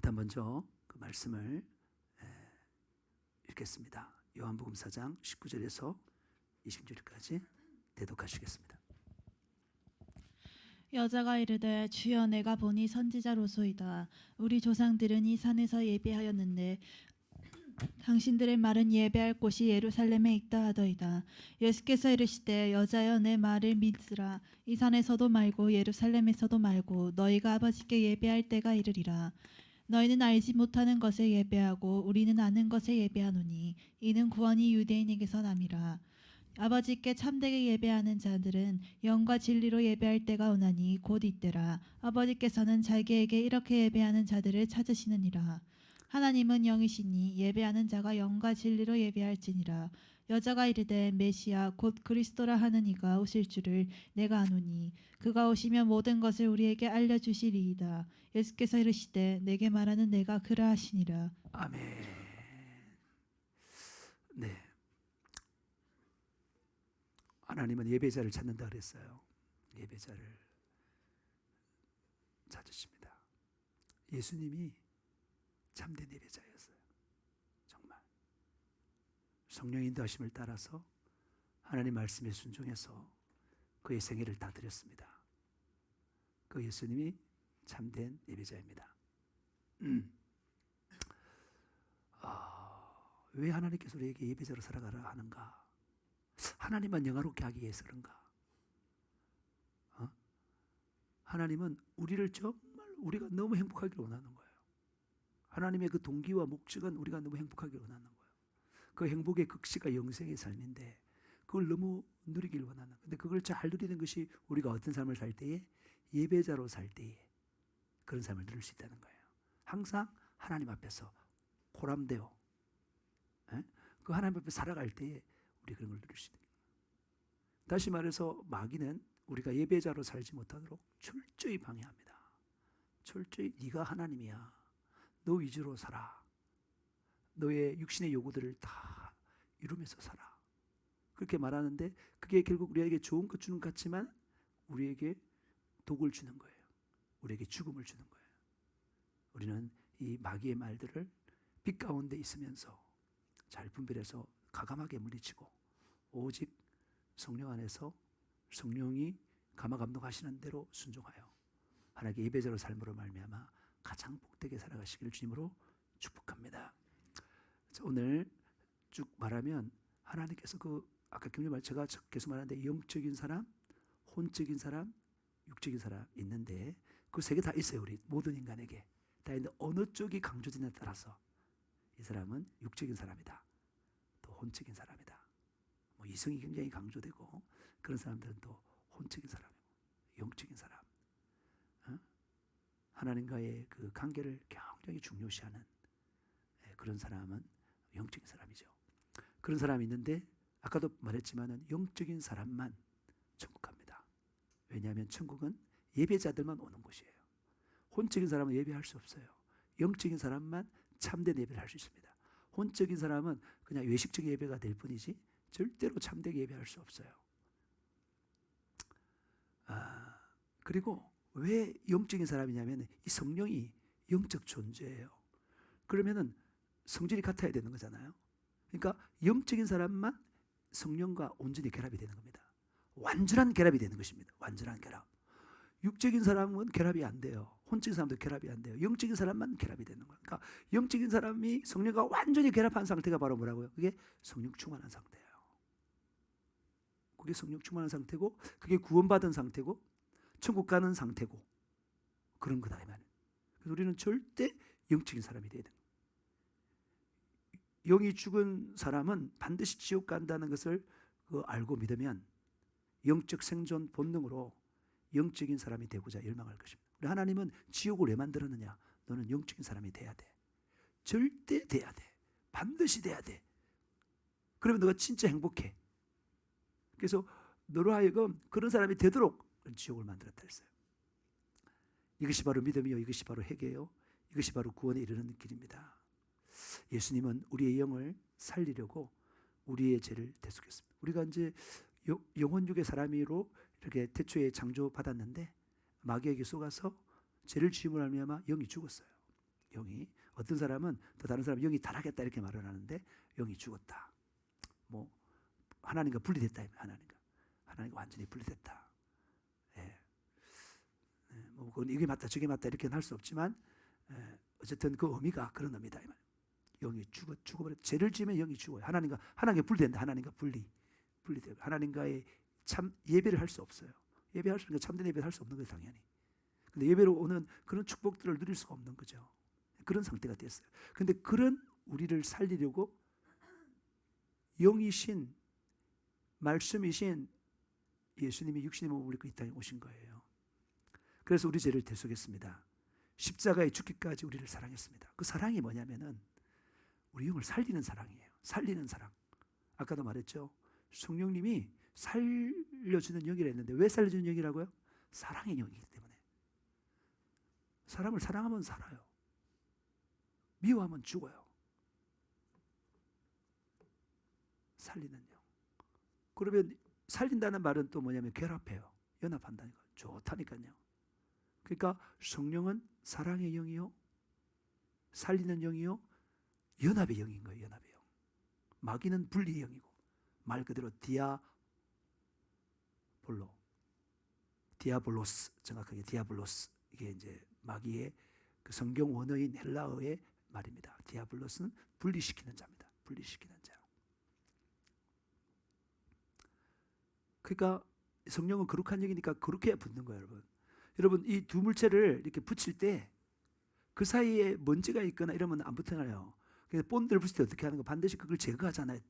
일단 먼저 그 말씀을 읽겠습니다. 요한복음 4장 19절에서 20절까지 대독하시겠습니다. 여자가 이르되 주여 내가 보니 선지자로소이다. 우리 조상들은 이 산에서 예배하였는데 당신들의 말은 예배할 곳이 예루살렘에 있다 하더이다. 예수께서 이르시되 여자여 내 말을 믿으라. 이 산에서도 말고 예루살렘에서도 말고 너희가 아버지께 예배할 때가 이르리라. 너희는 알지 못하는 것에 예배하고 우리는 아는 것에 예배하노니 이는 구원이 유대인에게서 남이라. 아버지께 참되게 예배하는 자들은 영과 진리로 예배할 때가 오나니 곧 이때라. 아버지께서는 자기에게 이렇게 예배하는 자들을 찾으시느니라. 하나님은 영이시니 예배하는 자가 영과 진리로 예배할지니라. 여자가 이르되 메시아 곧 그리스도라 하는 이가 오실 줄을 내가 아노니 그가 오시면 모든 것을 우리에게 알려주시리이다. 예수께서 이르시되 내게 말하는 내가 그라 하시니라. 아멘. 네, 하나님은 예배자를 찾는다 그랬어요. 예배자를 찾으십니다. 예수님이 참된 예배자였어요. 정말 성령 인도하심을 따라서 하나님 말씀에 순종해서 그의 생애를 다 드렸습니다. 그 예수님이 참된 예배자입니다. 왜 하나님께서 우리에게 예배자로 살아가라 하는가? 하나님만 영화롭게 하기 위해서 그런가? 하나님은 우리를 정말 우리가 너무 행복하기를 원하는 거예요. 하나님의 그 동기와 목적은 우리가 너무 행복하기를 원하는 거예요. 그 행복의 극치가 영생의 삶인데 그걸 너무 누리길 원하는. 근데 그걸 잘 누리는 것이 우리가 어떤 삶을 살 때에 예배자로 살 때에 그런 삶을 누릴 수 있다는 거예요. 항상 하나님 앞에서 코람되어 그 하나님 앞에 살아갈 때에 우리 그런 걸 누릴 수 있는 거예요. 다시 말해서 마귀는 우리가 예배자로 살지 못하도록 철저히 방해합니다. 철저히 네가 하나님이야. 너 위주로 살아. 너의 육신의 요구들을 다 이루면서 살아. 그렇게 말하는데 그게 결국 우리에게 좋은 것 주는 것 같지만 우리에게 독을 주는 거예요. 우리에게 죽음을 주는 거예요. 우리는 이 마귀의 말들을 빛 가운데 있으면서 잘 분별해서 과감하게 물리치고 오직 성령 안에서 성령이 감화감동하시는 대로 순종하여 하나님께 예배자로 삶으로 말미암아 가장 복되게 살아가시기를 주님으로 축복합니다. 오늘 쭉 말하면 하나님께서 그 아까 경륜 말 제가 계속 말하는데 영적인 사람, 혼적인 사람, 육적인 사람 있는데 그 세 개 다 있어요. 우리 모든 인간에게 다 있는데 어느 쪽이 강조되느냐에 따라서 이 사람은 육적인 사람이다, 또 혼적인 사람이다. 뭐 이성이 굉장히 강조되고 그런 사람들은 또 혼적인 사람이고 영적인 사람. 하나님과의 그 관계를 굉장히 중요시하는 그런 사람은 영적인 사람이죠. 그런 사람이 있는데 아까도 말했지만은 영적인 사람만 천국 갑니다. 왜냐하면 천국은 예배자들만 오는 곳이에요. 혼적인 사람은 예배할 수 없어요. 영적인 사람만 참된 예배를 할 수 있습니다. 혼적인 사람은 그냥 외식적 예배가 될 뿐이지 절대로 참되게 예배할 수 없어요. 그리고 왜 영적인 사람이냐면 이 성령이 영적 존재예요. 그러면은 성질이 같아야 되는 거잖아요. 그러니까 영적인 사람만 성령과 온전히 결합이 되는 겁니다. 완전한 결합이 되는 것입니다. 완전한 결합. 육적인 사람은 결합이 안 돼요. 혼적인 사람도 결합이 안 돼요. 영적인 사람만 결합이 되는 거예요. 그러니까 영적인 사람이 성령과 완전히 결합한 상태가 바로 뭐라고요? 그게 성령 충만한 상태예요. 그게 성령 충만한 상태고 그게 구원받은 상태고 천국 가는 상태고 그런 거다 이 말이에요. 그래서 우리는 절대 영적인 사람이 돼야 돼요. 영이 죽은 사람은 반드시 지옥 간다는 것을 알고 믿으면 영적 생존 본능으로 영적인 사람이 되고자 열망할 것입니다. 우리 하나님은 지옥을 왜 만들었느냐? 너는 영적인 사람이 돼야 돼. 절대 돼야 돼. 반드시 돼야 돼. 그러면 너가 진짜 행복해. 그래서 너로 하여금 그런 사람이 되도록 지옥을 만들었다 했어요. 이것이 바로 믿음이요, 이것이 바로 회개요, 이것이 바로 구원에 이르는 길입니다. 예수님은 우리의 영을 살리려고 우리의 죄를 대속했습니다. 우리가 이제 영혼육의 사람이로 이렇게 태초에 창조받았는데 마귀에게 속아서 죄를 지음을 하며 영이 죽었어요. 영이. 어떤 사람은 또 다른 사람은 영이 타락했다 이렇게 말을 하는데 영이 죽었다. 뭐 하나님과 분리됐다. 하나님과 완전히 분리됐다. 예. 뭐 그건 이게 맞다 저게 맞다 이렇게는 할 수 없지만 어쨌든 그 의미가 그런 의미다. 영이 죽어버려. 죄를 지으면 영이 죽어요. 하나님과 분리된다. 하나님과 분리되고 하나님과의 참 예배를 할 수 없어요. 예배할 수 있는 참된 예배를 할 수 없는 거예요, 당연히. 근데 예배로 오는 그런 축복들을 누릴 수가 없는 거죠. 그런 상태가 됐어요. 근데 그런 우리를 살리려고 영이신 말씀이신 예수님이 육신의 몸을 입고 이 땅에 오신 거예요. 그래서 우리 죄를 대속했습니다. 십자가에 죽기까지 우리를 사랑했습니다. 그 사랑이 뭐냐면은 우리 영을 살리는 사랑이에요. 살리는 사랑. 아까도 말했죠. 성령님이 살려주는 영이라 했는데 왜 살려주는 영이라고요? 사랑의 영이기 때문에. 사람을 사랑하면 살아요. 미워하면 죽어요. 살리는 영. 그러면 살린다는 말은 또 뭐냐면 결합해요. 연합한다는 거. 좋다니까요. 그러니까 성령은 사랑의 영이요, 살리는 영이요, 연합의 영인 거예요. 연합의 영. 마귀는 분리의 영이고 말 그대로 디아볼로스, 정확하게 디아블로스. 이게 이제 마귀의 그 성경 원어인 헬라어의 말입니다. 디아블로스는 분리시키는 자입니다. 분리시키는 자. 그러니까 성령은 거룩한 영이니까 거룩해야 붙는 거예요, 여러분. 여러분 이 두 물체를 이렇게 붙일 때 그 사이에 먼지가 있거나 이러면 안 붙어나요. 그래서 본드를 붙일 때 어떻게 하는 거? 반드시 그걸 제거하잖아요.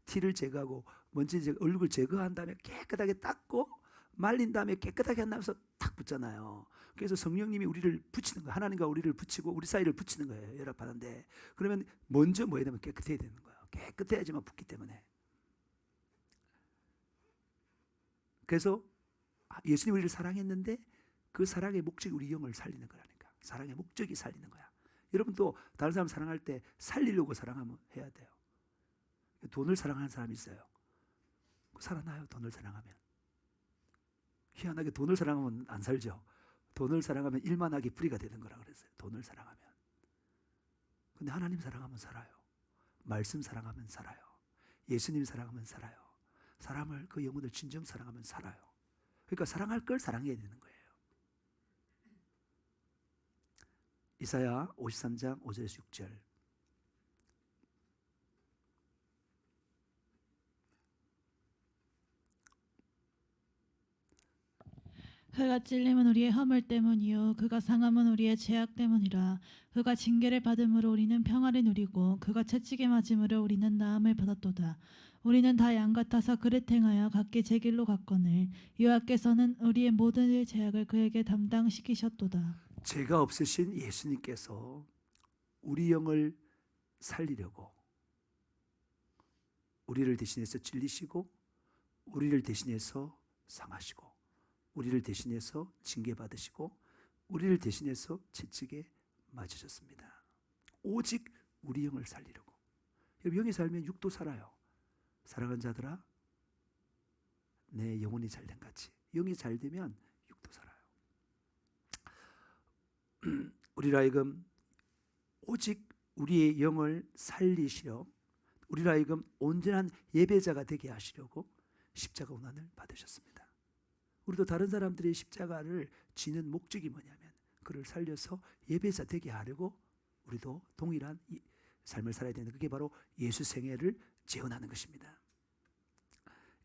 티를 제거하고 먼지 제거, 얼룩을 제거한 다음에 깨끗하게 닦고 말린 다음에 깨끗하게 한 다음에 탁 붙잖아요. 그래서 성령님이 우리를 붙이는 거예요. 하나님과 우리를 붙이고 우리 사이를 붙이는 거예요. 연합하는데 그러면 먼저 뭐 해야 되면 깨끗해야 되는 거예요. 깨끗해야지만 붙기 때문에. 그래서 예수님이 우리를 사랑했는데 그 사랑의 목적이 우리 영을 살리는 거라니까. 사랑의 목적이 살리는 거야. 여러분 또 다른 사람 사랑할 때 살리려고 사랑하면 해야 돼요. 돈을 사랑하는 사람이 있어요. 살아나요. 돈을 사랑하면. 희한하게 돈을 사랑하면 안 살죠. 돈을 사랑하면 일만하게 뿌리가 되는 거라 그랬어요. 돈을 사랑하면. 근데 하나님 사랑하면 살아요. 말씀 사랑하면 살아요. 예수님 사랑하면 살아요. 사람을 그 영혼을 진정 사랑하면 살아요. 그러니까 사랑할 걸 사랑해야 되는 거예요. 이사야 53장 5절에서 6절. 그가 찔림은 우리의 허물 때문이요 그가 상함은 우리의 죄악 때문이라. 그가 징계를 받음으로 우리는 평화를 누리고 그가 채찍에 맞음으로 우리는 나음을 받았도다. 우리는 다 양 같아서 그릇 행하여 각기 제 길로 갔거늘 여호와께서는 우리의 모든 죄악을 그에게 담당시키셨도다. 죄가 없으신 예수님께서 우리 영을 살리려고 우리를 대신해서 찔리시고 우리를 대신해서 상하시고 우리를 대신해서 징계받으시고 우리를 대신해서 채찍에 맞으셨습니다. 오직 우리 영을 살리려고. 영이 살면 육도 살아요. 사랑하는 자들아 내 영혼이 잘된 같이 영이 잘 되면 육도 살아요. 우리로 하여금 오직 우리의 영을 살리시려 우리로 하여금 온전한 예배자가 되게 하시려고 십자가 고난을 받으셨습니다. 우리도 다른 사람들의 십자가를 지는 목적이 뭐냐면 그를 살려서 예배자 되게 하려고 우리도 동일한 삶을 살아야 되는데 그게 바로 예수 생애를 재현하는 것입니다.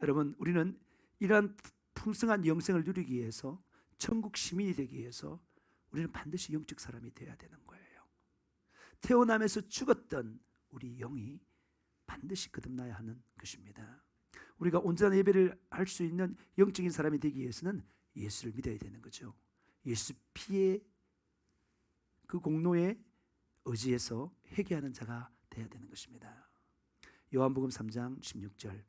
여러분 우리는 이러한 풍성한 영생을 누리기 위해서 천국 시민이 되기 위해서 우리는 반드시 영적 사람이 되어야 되는 거예요. 태어나면서 죽었던 우리 영이 반드시 거듭나야 하는 것입니다. 우리가 온전한 예배를 할 수 있는 영적인 사람이 되기 위해서는 예수를 믿어야 되는 거죠. 예수 피의 그 공로에 의지해서 회개하는 자가 되어야 되는 것입니다. 요한복음 3장 16절.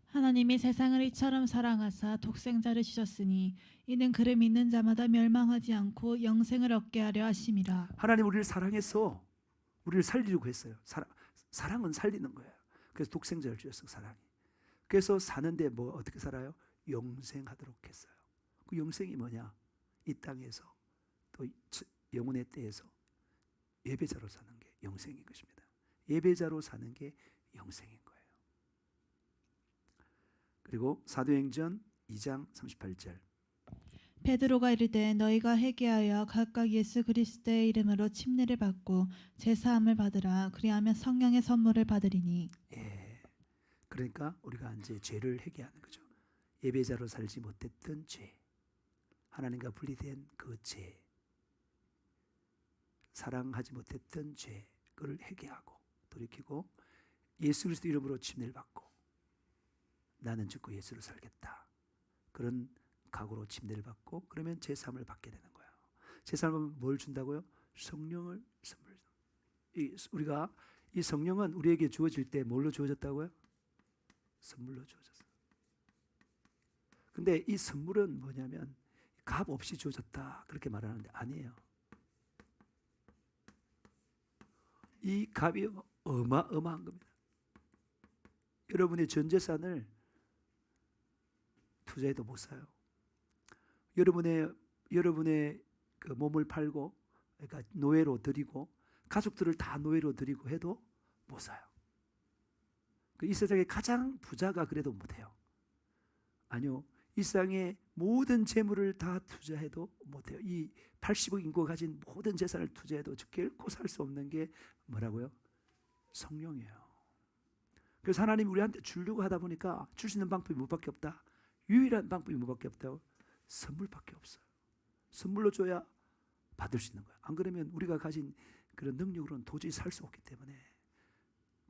하나님이 세상을 이처럼 사랑하사 독생자를 주셨으니 이는 그를 믿는 자마다 멸망하지 않고 영생을 얻게 하려 하심이라. 하나님 우리를 사랑해서 우리를 살리려고 했어요. 사랑은 살리는 거예요. 그래서 독생자를 주셨어. 사랑이. 그래서 사는데 뭐 어떻게 살아요? 영생하도록 했어요. 그 영생이 뭐냐? 이 땅에서 또 영혼의 때에서 예배자로 사는 게 영생인 것입니다. 예배자로 사는 게 영생인 거예요. 그리고 사도행전 2장 38절. 베드로가 이르되 너희가 회개하여 각각 예수 그리스도의 이름으로 침례를 받고 제사함을 받으라. 그리하면 성령의 선물을 받으리니. 예. 그러니까 우리가 이제 죄를 회개하는 거죠. 예배자로 살지 못했던 죄, 하나님과 분리된 그 죄, 사랑하지 못했던 죄, 그걸 회개하고 돌이키고 예수 그리스도 이름으로 침례를 받고 나는 죽고 예수로 살겠다. 그런 각오로 침례를 받고 그러면 제3을 받게 되는 거예요. 제3은 뭘 준다고요? 성령을 선물. 우리가 이 성령은 우리에게 주어질 때 뭘로 주어졌다고요? 선물로 주어졌어요. 근데 이 선물은 뭐냐면 값 없이 주어졌다 그렇게 말하는데 아니에요. 이 값이 어마어마한 겁니다. 여러분의 전 재산을 투자해도 못 사요. 여러분의 그 몸을 팔고, 그러니까 노예로 드리고 가족들을 다 노예로 드리고 해도 못 사요. 이 세상에 가장 부자가 그래도 못해요. 아니요, 이 세상의 모든 재물을 다 투자해도 못해요. 이 80억 인구가 가진 모든 재산을 투자해도 결코 살 수 없는 게 뭐라고요? 성령이에요. 그래서 하나님이 우리한테 주려고 하다 보니까 줄 수 있는 방법이 뭐밖에 없다? 유일한 방법이 뭐밖에 없다고? 선물밖에 없어요. 선물로 줘야 받을 수 있는 거예요. 안 그러면 우리가 가진 그런 능력으로는 도저히 살 수 없기 때문에.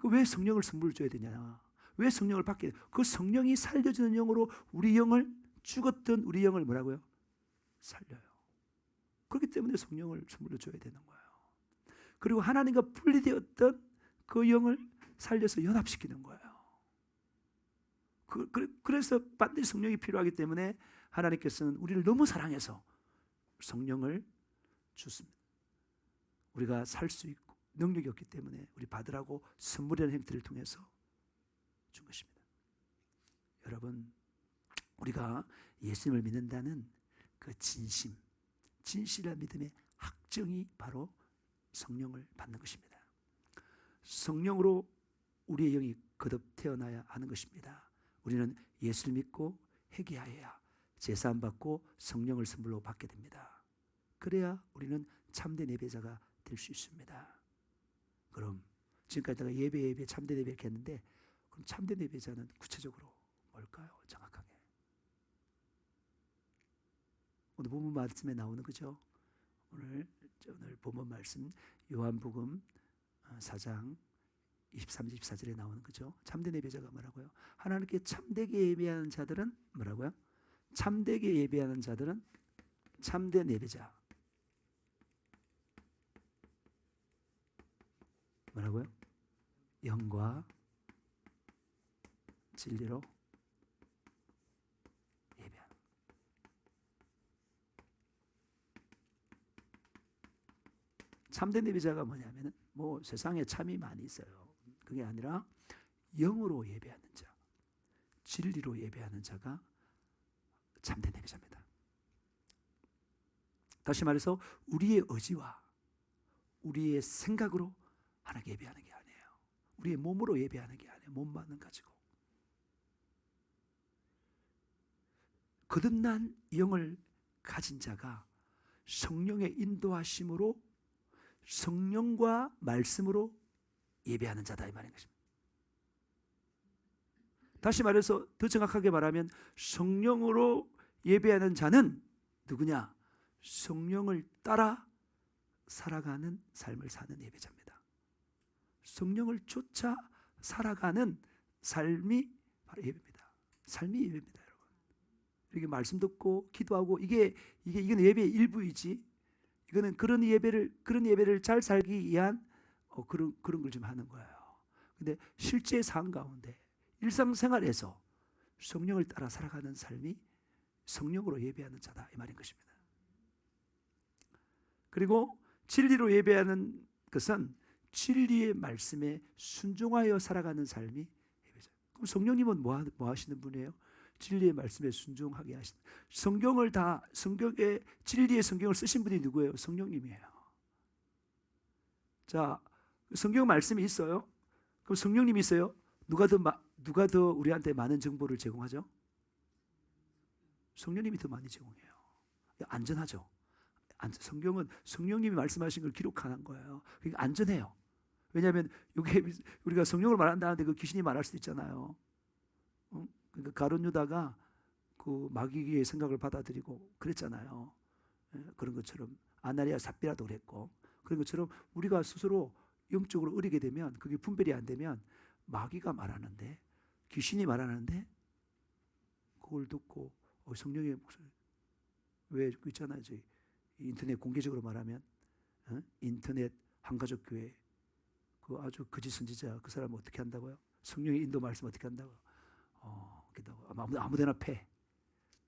왜 성령을 선물로 줘야 되냐? 왜 성령을 받게 돼? 그 성령이 살려주는 영으로 우리 영을, 죽었던 우리 영을 뭐라고요? 살려요. 그렇기 때문에 성령을 선물로 줘야 되는 거예요. 그리고 하나님과 분리되었던 그 영을 살려서 연합시키는 거예요. 그래서 반드시 성령이 필요하기 때문에 하나님께서는 우리를 너무 사랑해서 성령을 주십니다. 우리가 살 수 있고 능력이 없기 때문에 우리 받으라고 선물이라는 행태를 통해서 준 것입니다. 여러분, 우리가 예수님을 믿는다는 그 진실한 믿음의 확정이 바로 성령을 받는 것입니다. 성령으로 우리의 영이 거듭 태어나야 하는 것입니다. 우리는 예수를 믿고 회개하여야 제사함 받고 성령을 선물로 받게 됩니다. 그래야 우리는 참된 예배자가 될 수 있습니다. 그럼 지금까지 내가 예배 참된 예배 이렇게 했는데, 그럼 참된 예배자는 구체적으로 뭘까요? 정확하게 오늘 본문 말씀에 나오는 거죠. 오늘 본문 말씀 요한복음 4장 23, 24절에 나오는 거죠. 참된 예배자가 뭐라고요? 하나님께 참되게 예배하는 자들은 뭐라고요? 참되게 예배하는 자들은 참된 예배자. 뭐라고요? 영과 진리로 예배하는. 참된 예배자가 뭐냐면은 뭐 세상에 참이 많이 있어요. 그게 아니라 영으로 예배하는 자, 진리로 예배하는 자가 참된 예배자입니다. 다시 말해서 우리의 의지와 우리의 생각으로 하나님께 예배하는 게 아니에요. 우리의 몸으로 예배하는 게 아니에요. 몸만은 가지고. 거듭난 영을 가진 자가 성령의 인도하심으로 성령과 말씀으로 예배하는 자다 이 말인 것입니다. 다시 말해서 더 정확하게 말하면 성령으로 예배하는 자는 누구냐? 성령을 따라 살아가는 삶을 사는 예배자입니다. 성령을 쫓아 살아가는 삶이 바로 예배입니다. 삶이 예배입니다, 여러분. 이렇게 말씀 듣고 기도하고 이건 예배의 일부이지. 이거는 그런 예배를 잘 살기 위한 그런 걸 좀 하는 거예요. 근데 실제 삶 가운데 일상생활에서 성령을 따라 살아가는 삶이 성령으로 예배하는 자다 이 말인 것입니다. 그리고 진리로 예배하는 것은 진리의 말씀에 순종하여 살아가는 삶이 예배자. 그럼 성령님은 뭐 하시는 분이에요? 진리의 말씀에 순종하게 하시는. 진리의 성경을 쓰신 분이 누구예요? 성령님이에요. 자, 성경 말씀이 있어요. 그럼 성령님이 있어요. 누가 더 우리한테 많은 정보를 제공하죠? 성령님이 더 많이 제공해요. 안전하죠. 성경은 성령님이 말씀하신 걸 기록하는 거예요. 그러니까 안전해요. 왜냐하면 이게 우리가 성령을 말한다는데 그 귀신이 말할 수도 있잖아요. 그러니까 가룟 유다가 그 마귀의 생각을 받아들이고 그랬잖아요. 그런 것처럼 아나니아 삽비라도 그랬고, 그런 것처럼 우리가 스스로 영적으로 어리게 되면, 그게 분별이 안 되면 마귀가 말하는데, 귀신이 말하는데 그걸 듣고 성령의 목소리, 왜 있잖아요. 저희 인터넷 공개적으로 말하면 인터넷 한가족 교회 그 아주 거짓 선지자 그 사람 어떻게 한다고요? 성령의 인도 말씀 어떻게 한다고? 아무데나 패.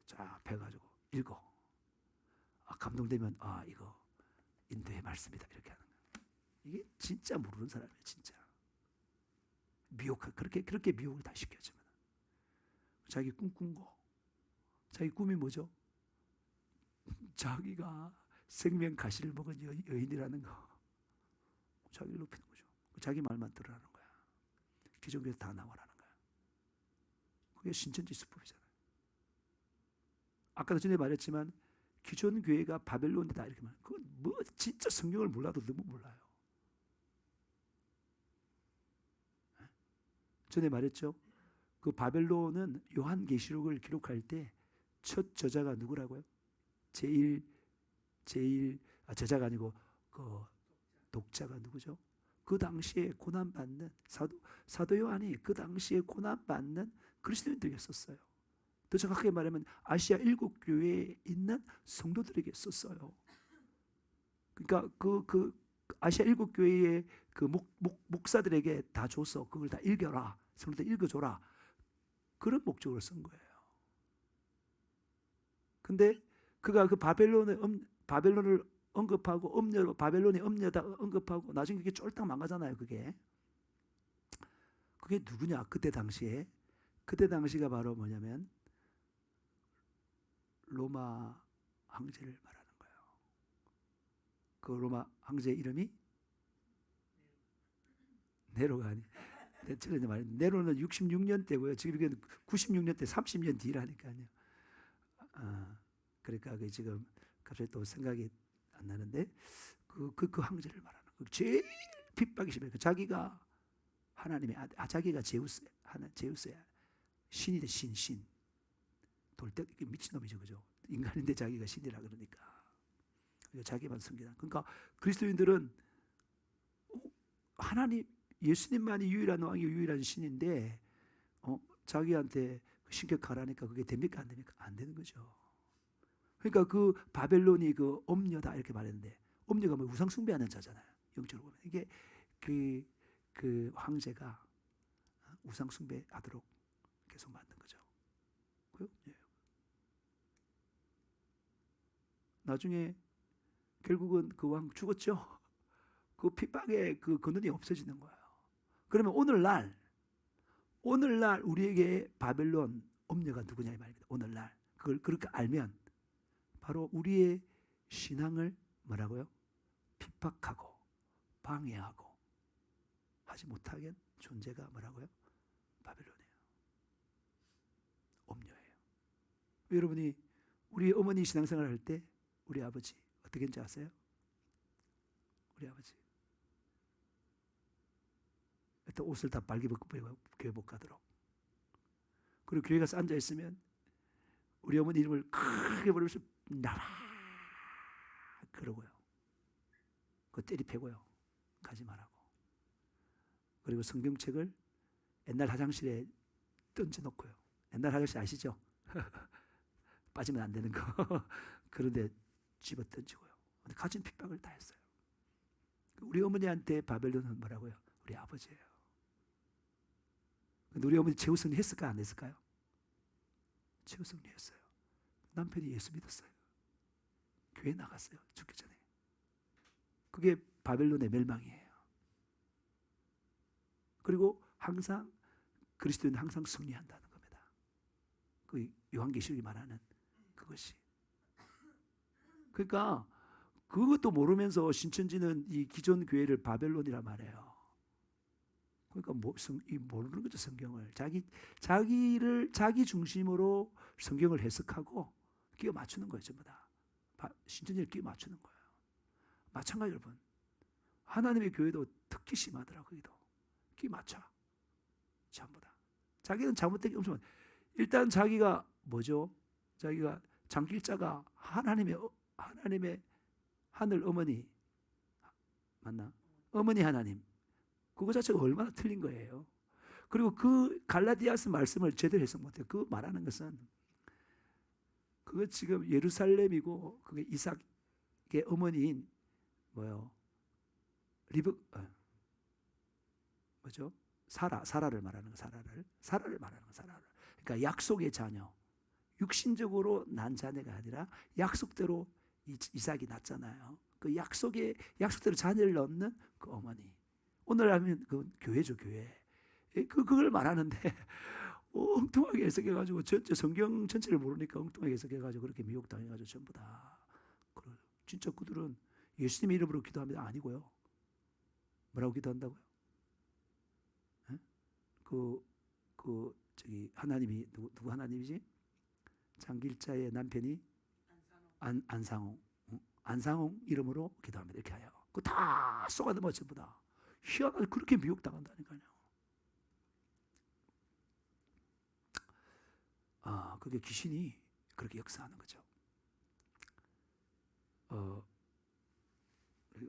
자, 패가지고 읽어. 감동되면 이거 인도의 말씀이다 이렇게 하는 거야. 이게 진짜 모르는 사람이에요. 진짜 그렇게 미혹을 다 시켜주면 자기 꿈꾼 거, 자기 꿈이 뭐죠? 자기가 생명 가시를 먹은 여인이라는 거, 자기를 높이는 거죠. 자기 말만 들으라는 거야. 기존교에서 다 나오라는 거야. 그게 신천지수법이잖아요. 아까도 전에 말했지만 기존 교회가 바벨론이다 이렇게 말. 그건 뭐 진짜 성경을 몰라도 너무 몰라요. 전에 말했죠. 그 바벨론은 요한계시록을 기록할 때 첫 저자가 누구라고요? 저자가 아니고 그 독자가 누구죠? 그 당시에 고난받는 사도 요한이 그 당시에 고난받는 그리스도인들에게 썼어요. 더 정확하게 말하면 아시아 7교회에 있는 성도들에게 썼어요. 그러니까 그 아시아 7교회의 그 목사들에게 다 줘서 그걸 다 읽어라, 성도들 읽어줘라, 그런 목적으로 쓴 거예요. 근데 그가 그 바벨론을 언급하고 바벨론이 엄녀다 언급하고 나중에 그게 쫄딱 망가잖아요. 그게 누구냐? 그때 당시가 바로 뭐냐면 로마 황제를 말하는 거예요. 그 로마 황제 이름이 네로가 아니. 네로는 66년 때고요. 지금 이게 96년 때 30년 뒤라니까요. 그러니까 지금 갑자기 또 생각이 안 나는데 그 황제를 말하는 거예요. 제일 핍박이 심해요. 자기가 하나님의 자기가 제우스야. 신이 돼, 신. 돌대 미친놈이죠, 그죠? 인간인데 자기가 신이라 그러니까 자기만 섬기다. 그러니까 그리스도인들은 하나님 예수님만이 유일한 왕이 유일한 신인데 자기한테 신격하라니까 그게 됩니까 안 됩니까? 안 되는 거죠. 그러니까 그 바벨론이 그 엄녀다 이렇게 말했는데, 엄녀가 뭐 우상 숭배하는 자잖아요. 영적으로 보면 이게 그 황제가 우상 숭배하도록 계속 만든 거죠. 나중에 결국은 그 왕 죽었죠. 그 핍박의 그 근원이 없어지는 거예요. 그러면 오늘날 우리에게 바벨론 엄녀가 누구냐 이 말입니다. 오늘날 그걸 그렇게 알면 바로 우리의 신앙을 뭐라고요? 핍박하고 방해하고 하지 못하게 한 존재가 뭐라고요? 바벨론이에요. 엄녀예요. 여러분이 우리 어머니 신앙생활 할 때 우리 아버지 어떻게 했는지 아세요? 우리 아버지 또 옷을 다 빨개 벗고 교회 못 가도록. 그리고 교회 가서 앉아있으면 우리 어머니 이름을 크게 부르면서 나와 그러고요. 그거 때리패고요. 가지 말라고. 그리고 성경책을 옛날 화장실에 던져놓고요. 옛날 화장실 아시죠? 빠지면 안 되는 거. 그런데 집어 던지고요. 근데 가진 핍박을 다 했어요. 우리 어머니한테 바벨론은 뭐라고요? 우리 아버지예요. 근데 우리 어머니 최후승리 했을까 안 했을까요? 최후승리 했어요. 남편이 예수 믿었어요. 교회 나갔어요. 죽기 전에. 그게 바벨론의 멸망이에요. 그리고 항상 그리스도인은 항상 승리한다는 겁니다. 그 요한계시록이 말하는 그것이. 그러니까 그것도 모르면서 신천지는 이 기존 교회를 바벨론이라 말해요. 그러니까 모르는 거죠. 성경을 자기 중심으로 성경을 해석하고 끼워 맞추는 거예요. 전부 다 신천지를 끼워 맞추는 거예요. 마찬가지 여러분, 하나님의 교회도 특히 심하더라고요. 거기도 끼워 맞춰 전부 다. 자기는 잘못된 게 엄청 많아요. 일단 자기가 뭐죠? 자기가 장길자가 하나님의 하늘 어머니 맞나? 어머니 하나님. 그거 자체가 얼마나 틀린 거예요. 그리고 그 갈라디아서 말씀을 제대로 해석 못해요. 그 말하는 것은 그거 지금 예루살렘이고 그게 이삭의 어머니인 뭐요? 뭐죠? 사라를 말하는 거. 사라를 말하는 거. 사라를. 그러니까 약속의 자녀. 육신적으로 난 자녀가 아니라 약속대로 이삭이 낳잖아요. 그 약속대로 자녀를 낳는 그 어머니. 오늘 하면 그 교회죠, 교회. 그걸 말하는데 엉뚱하게 해석해가지고 성경 전체를 모르니까 엉뚱하게 해석해가지고 그렇게 미혹당해가지고 전부 다. 진짜 그들은 예수님 이름으로 기도합니다. 아니고요. 뭐라고 기도한다고요? 저기 하나님이 누구 하나님이지? 장길자의 남편이 안상홍 이름으로 기도합니다. 이렇게 해요. 그거 다 쏘아넘어 전부 다. 희한하게 그렇게 미혹당한다니까요. 그게 귀신이 그렇게 역사하는 거죠.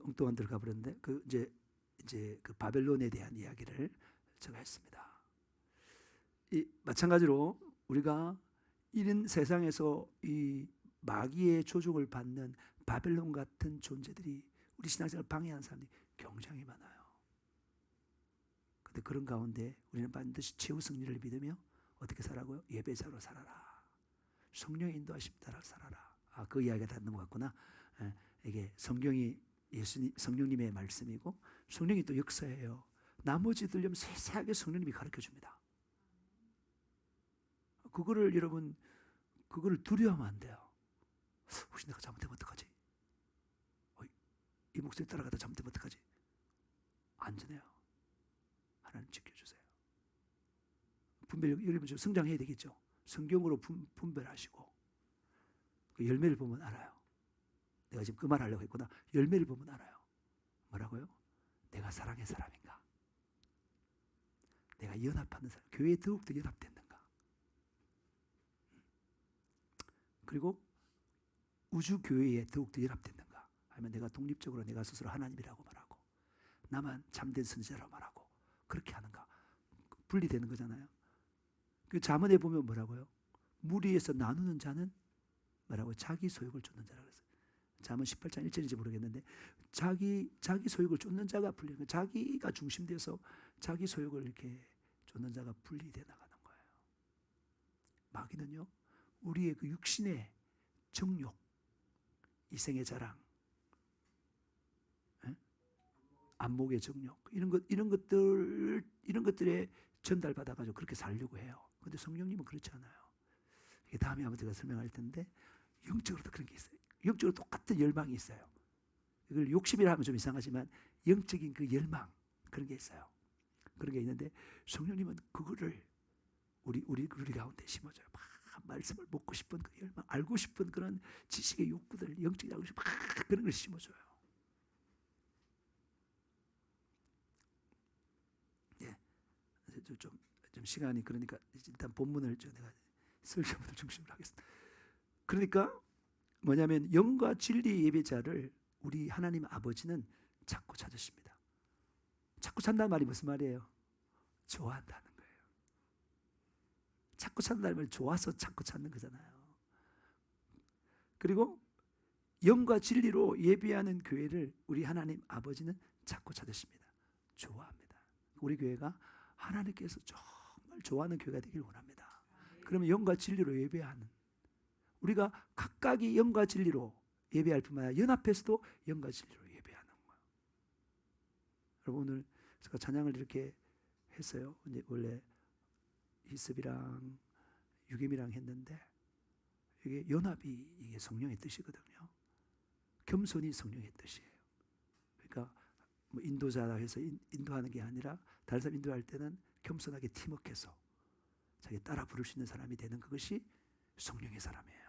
엉뚱한 데로 가버렸는데 이제 그 바벨론에 대한 이야기를 제가 했습니다. 마찬가지로 우리가 이런 세상에서 이 마귀의 조종을 받는 바벨론 같은 존재들이 우리 신앙생활을 방해하는 사람들이 굉장히 많아요. 근데 그런 가운데 우리는 반드시 최후 승리를 믿으며 어떻게 살라고요? 예배자로 살아라. 성령의 인도하심 따라 살아라. 그 이야기가 다 넘어갔구나. 이게 성령님의 말씀이고 성령이 또 역사예요. 나머지들 세세하게 성령님이 가르쳐 줍니다. 그거를 여러분 그거를 두려워하면 안 돼요. 혹시 내가 잘못하면 어떡하지? 이 목소리 따라가다 잘못하면 어떡하지? 안전해요. 하나님 지켜주세요. 분별력, 여러분 좀 성장해야 되겠죠. 성경으로 분별하시고 그 열매를 보면 알아요. 내가 지금 그 말 하려고 했구나. 열매를 보면 알아요. 뭐라고요? 내가 사랑의 사람인가? 내가 연합하는 사람, 교회에 더욱더 연합됐는가? 그리고 우주 교회에 더욱더 연합됐는가? 아니면 내가 독립적으로 내가 스스로 하나님이라고 말하고 나만 참된 선지자라고 말하고 그렇게 하는가? 분리되는 거잖아요. 그 잠언에 보면 뭐라고요? 무리에서 나누는 자는 뭐라고? 자기 소욕을 쫓는 자라고 그랬어요. 잠언 18장 1절인지 모르겠는데 자기 소욕을 쫓는 자가 분리되는 거예요. 자기가 중심돼서 자기 소욕을 이렇게 쫓는 자가 분리돼 나가는 거예요. 마귀는요, 우리의 그 육신의 정욕, 이생의 자랑, 안목의 정욕 이런 것들에 전달받아가지고 그렇게 살려고 해요. 그런데 성령님은 그렇지 않아요. 이게 다음에 한번 제가 설명할 텐데 영적으로도 그런 게 있어요. 영적으로 똑같은 열망이 있어요. 이걸 욕심이라 하면 좀 이상하지만 영적인 그 열망 그런 게 있어요. 그런 게 있는데 성령님은 그거를 우리 가운데 심어줘요. 막 말씀을 먹고 싶은 그 열망, 알고 싶은 그런 지식의 욕구들, 영적인 알고 싶은 막 그런 걸 심어줘요. 예, 좀 시간이 그러니까 일단 본문을 내가 설교부터 중심으로 하겠습니다. 그러니까 뭐냐면 영과 진리 예배자를 우리 하나님 아버지는 찾고 찾으십니다. 찾고 찾는다는 말이 무슨 말이에요? 좋아한다는 거예요. 찾고 찾는다는 말이 좋아서 찾고 찾는 거잖아요. 그리고 영과 진리로 예배하는 교회를 우리 하나님 아버지는 찾고 찾으십니다. 좋아합니다. 우리 교회가 하나님께서 정말 좋아하는 교회가 되길 원합니다. 그러면 영과 진리로 예배하는 우리가 각각이 영과 진리로 예배할 뿐만 아니라 연합해서도 영과 진리로 예배하는 거예요. 여러분 오늘 제가 찬양을 이렇게 했어요. 이제 원래 희습이랑 유겸이랑 했는데 이게 연합이 이게 성령의 뜻이거든요. 겸손이 성령의 뜻이에요. 그러니까 뭐 인도자라 해서 인도하는 게 아니라 다른 사람 인도할 때는 겸손하게 팀워크해서 자기 따라 부를 수 있는 사람이 되는 그것이 성령의 사람이에요.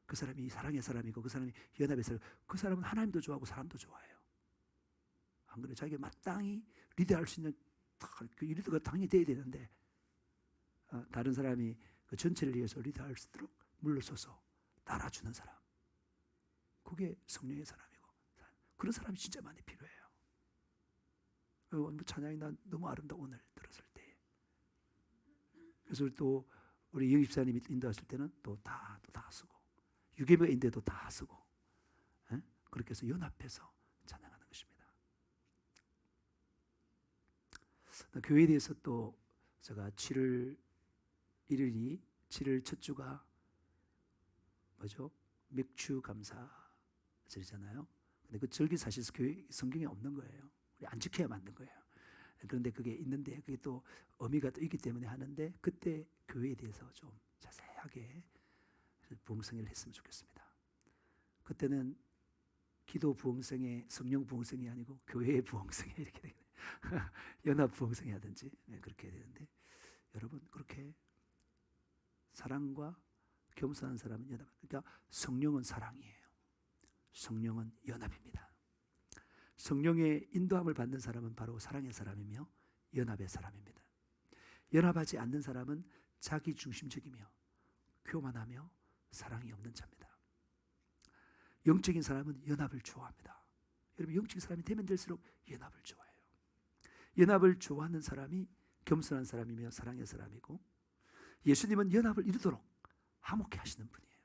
그 사람이 사랑의 사람이고 그 사람이 연합의 사람, 그 사람은 하나님도 좋아하고 사람도 좋아해요. 안 그래? 자기가 마땅히 리드할 수 있는 그 리더가 당연히 돼야 되는데 다른 사람이 그 전체를 위해서 리드할 수 있도록 물러서서 따라주는 사람, 그게 성령의 사람이고 그런 사람이 진짜 많이 필요해요. 오늘 찬양이 난 너무 아름다워 오늘 들었을 때. 그래서 또 우리 영입사님이 인도하실 때는 또 다 쓰고 유괴부가 인도해도 다 쓰고 그렇게 해서 연합해서 찬양하는 것입니다. 교회에 대해서 또 제가 7월 1일이 7월 첫 주가 뭐죠? 맥주 감사절이잖아요. 근데 그 절기 사실 교회 성경에 없는 거예요. 우리 안 지켜야 만든 거예요. 그런데 그게 있는데 그게 또 의미가 또 있기 때문에 하는데 그때 교회에 대해서 좀 자세하게 부흥성회를 했으면 좋겠습니다. 그때는 기도 부흥성회, 성령 부흥성회 아니고 교회의 부흥성회 이렇게 되겠네요. 연합 부흥성회 하든지 그렇게 해야 되는데 여러분 그렇게 사랑과 겸손한 사람은 연합. 그러니까 성령은 사랑이에요. 성령은 연합입니다. 성령의 인도함을 받는 사람은 바로 사랑의 사람이며 연합의 사람입니다. 연합하지 않는 사람은 자기 중심적이며 교만하며 사랑이 없는 자입니다. 영적인 사람은 연합을 좋아합니다. 여러분 영적인 사람이 되면 될수록 연합을 좋아해요. 연합을 좋아하는 사람이 겸손한 사람이며 사랑의 사람이고 예수님은 연합을 이루도록 화목해 하시는 분이에요.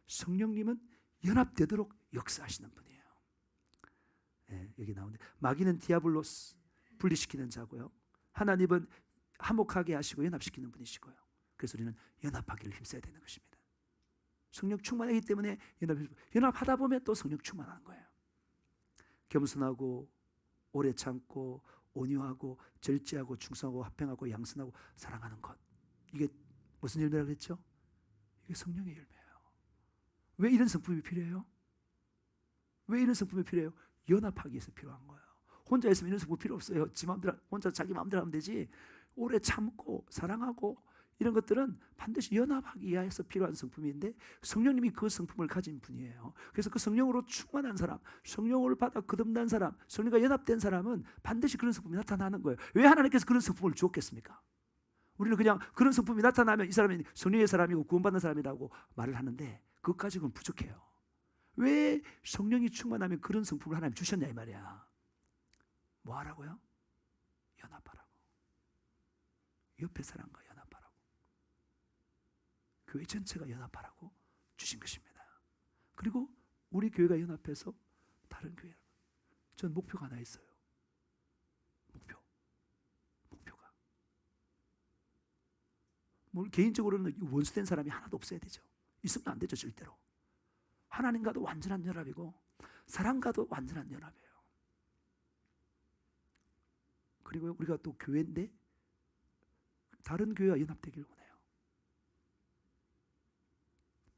성령님은 연합되도록 역사하시는 분이에요. 네, 여기 나오는데 마귀는 디아블로스 분리시키는 자고요. 하나님은 화목하게 하시고 연합시키는 분이시고요. 그래서 우리는 연합하기를 힘써야 되는 것입니다. 성령 충만하기 때문에 연합하다 보면 또 성령 충만한 거예요. 겸손하고 오래 참고 온유하고 절제하고 충성하고 화평하고 양선하고 사랑하는 것, 이게 무슨 열매라고 했죠? 이게 성령의 열매예요. 왜 이런 성품이 필요해요? 왜 이런 성품이 필요해요? 연합하기 위해서 필요한 거예요. 혼자 있으면 이런 성품 필요 없어요. 지 마음대로 혼자 자기 마음대로 하면 되지. 오래 참고 사랑하고 이런 것들은 반드시 연합하기 위해서 필요한 성품인데 성령님이 그 성품을 가진 분이에요. 그래서 그 성령으로 충만한 사람, 성령을 받아 거듭난 사람, 성령과 연합된 사람은 반드시 그런 성품이 나타나는 거예요. 왜 하나님께서 그런 성품을 주었겠습니까? 우리는 그냥 그런 성품이 나타나면 이 사람이 성령의 사람이고 구원받는 사람이라고 말을 하는데 그것까지는 부족해요. 왜 성령이 충만하면 그런 성품을 하나님 주셨냐 이 말이야. 뭐 하라고요? 연합하라고. 옆에 사람과 연합하라고. 교회 전체가 연합하라고 주신 것입니다. 그리고 우리 교회가 연합해서 다른 교회, 전 목표가 하나 있어요. 목표가 뭐 개인적으로는 원수된 사람이 하나도 없어야 되죠. 있으면 안 되죠. 절대로. 하나님과도 완전한 연합이고 사랑과도 완전한 연합이에요. 그리고 우리가 또 교회인데 다른 교회와 연합되기를 원해요.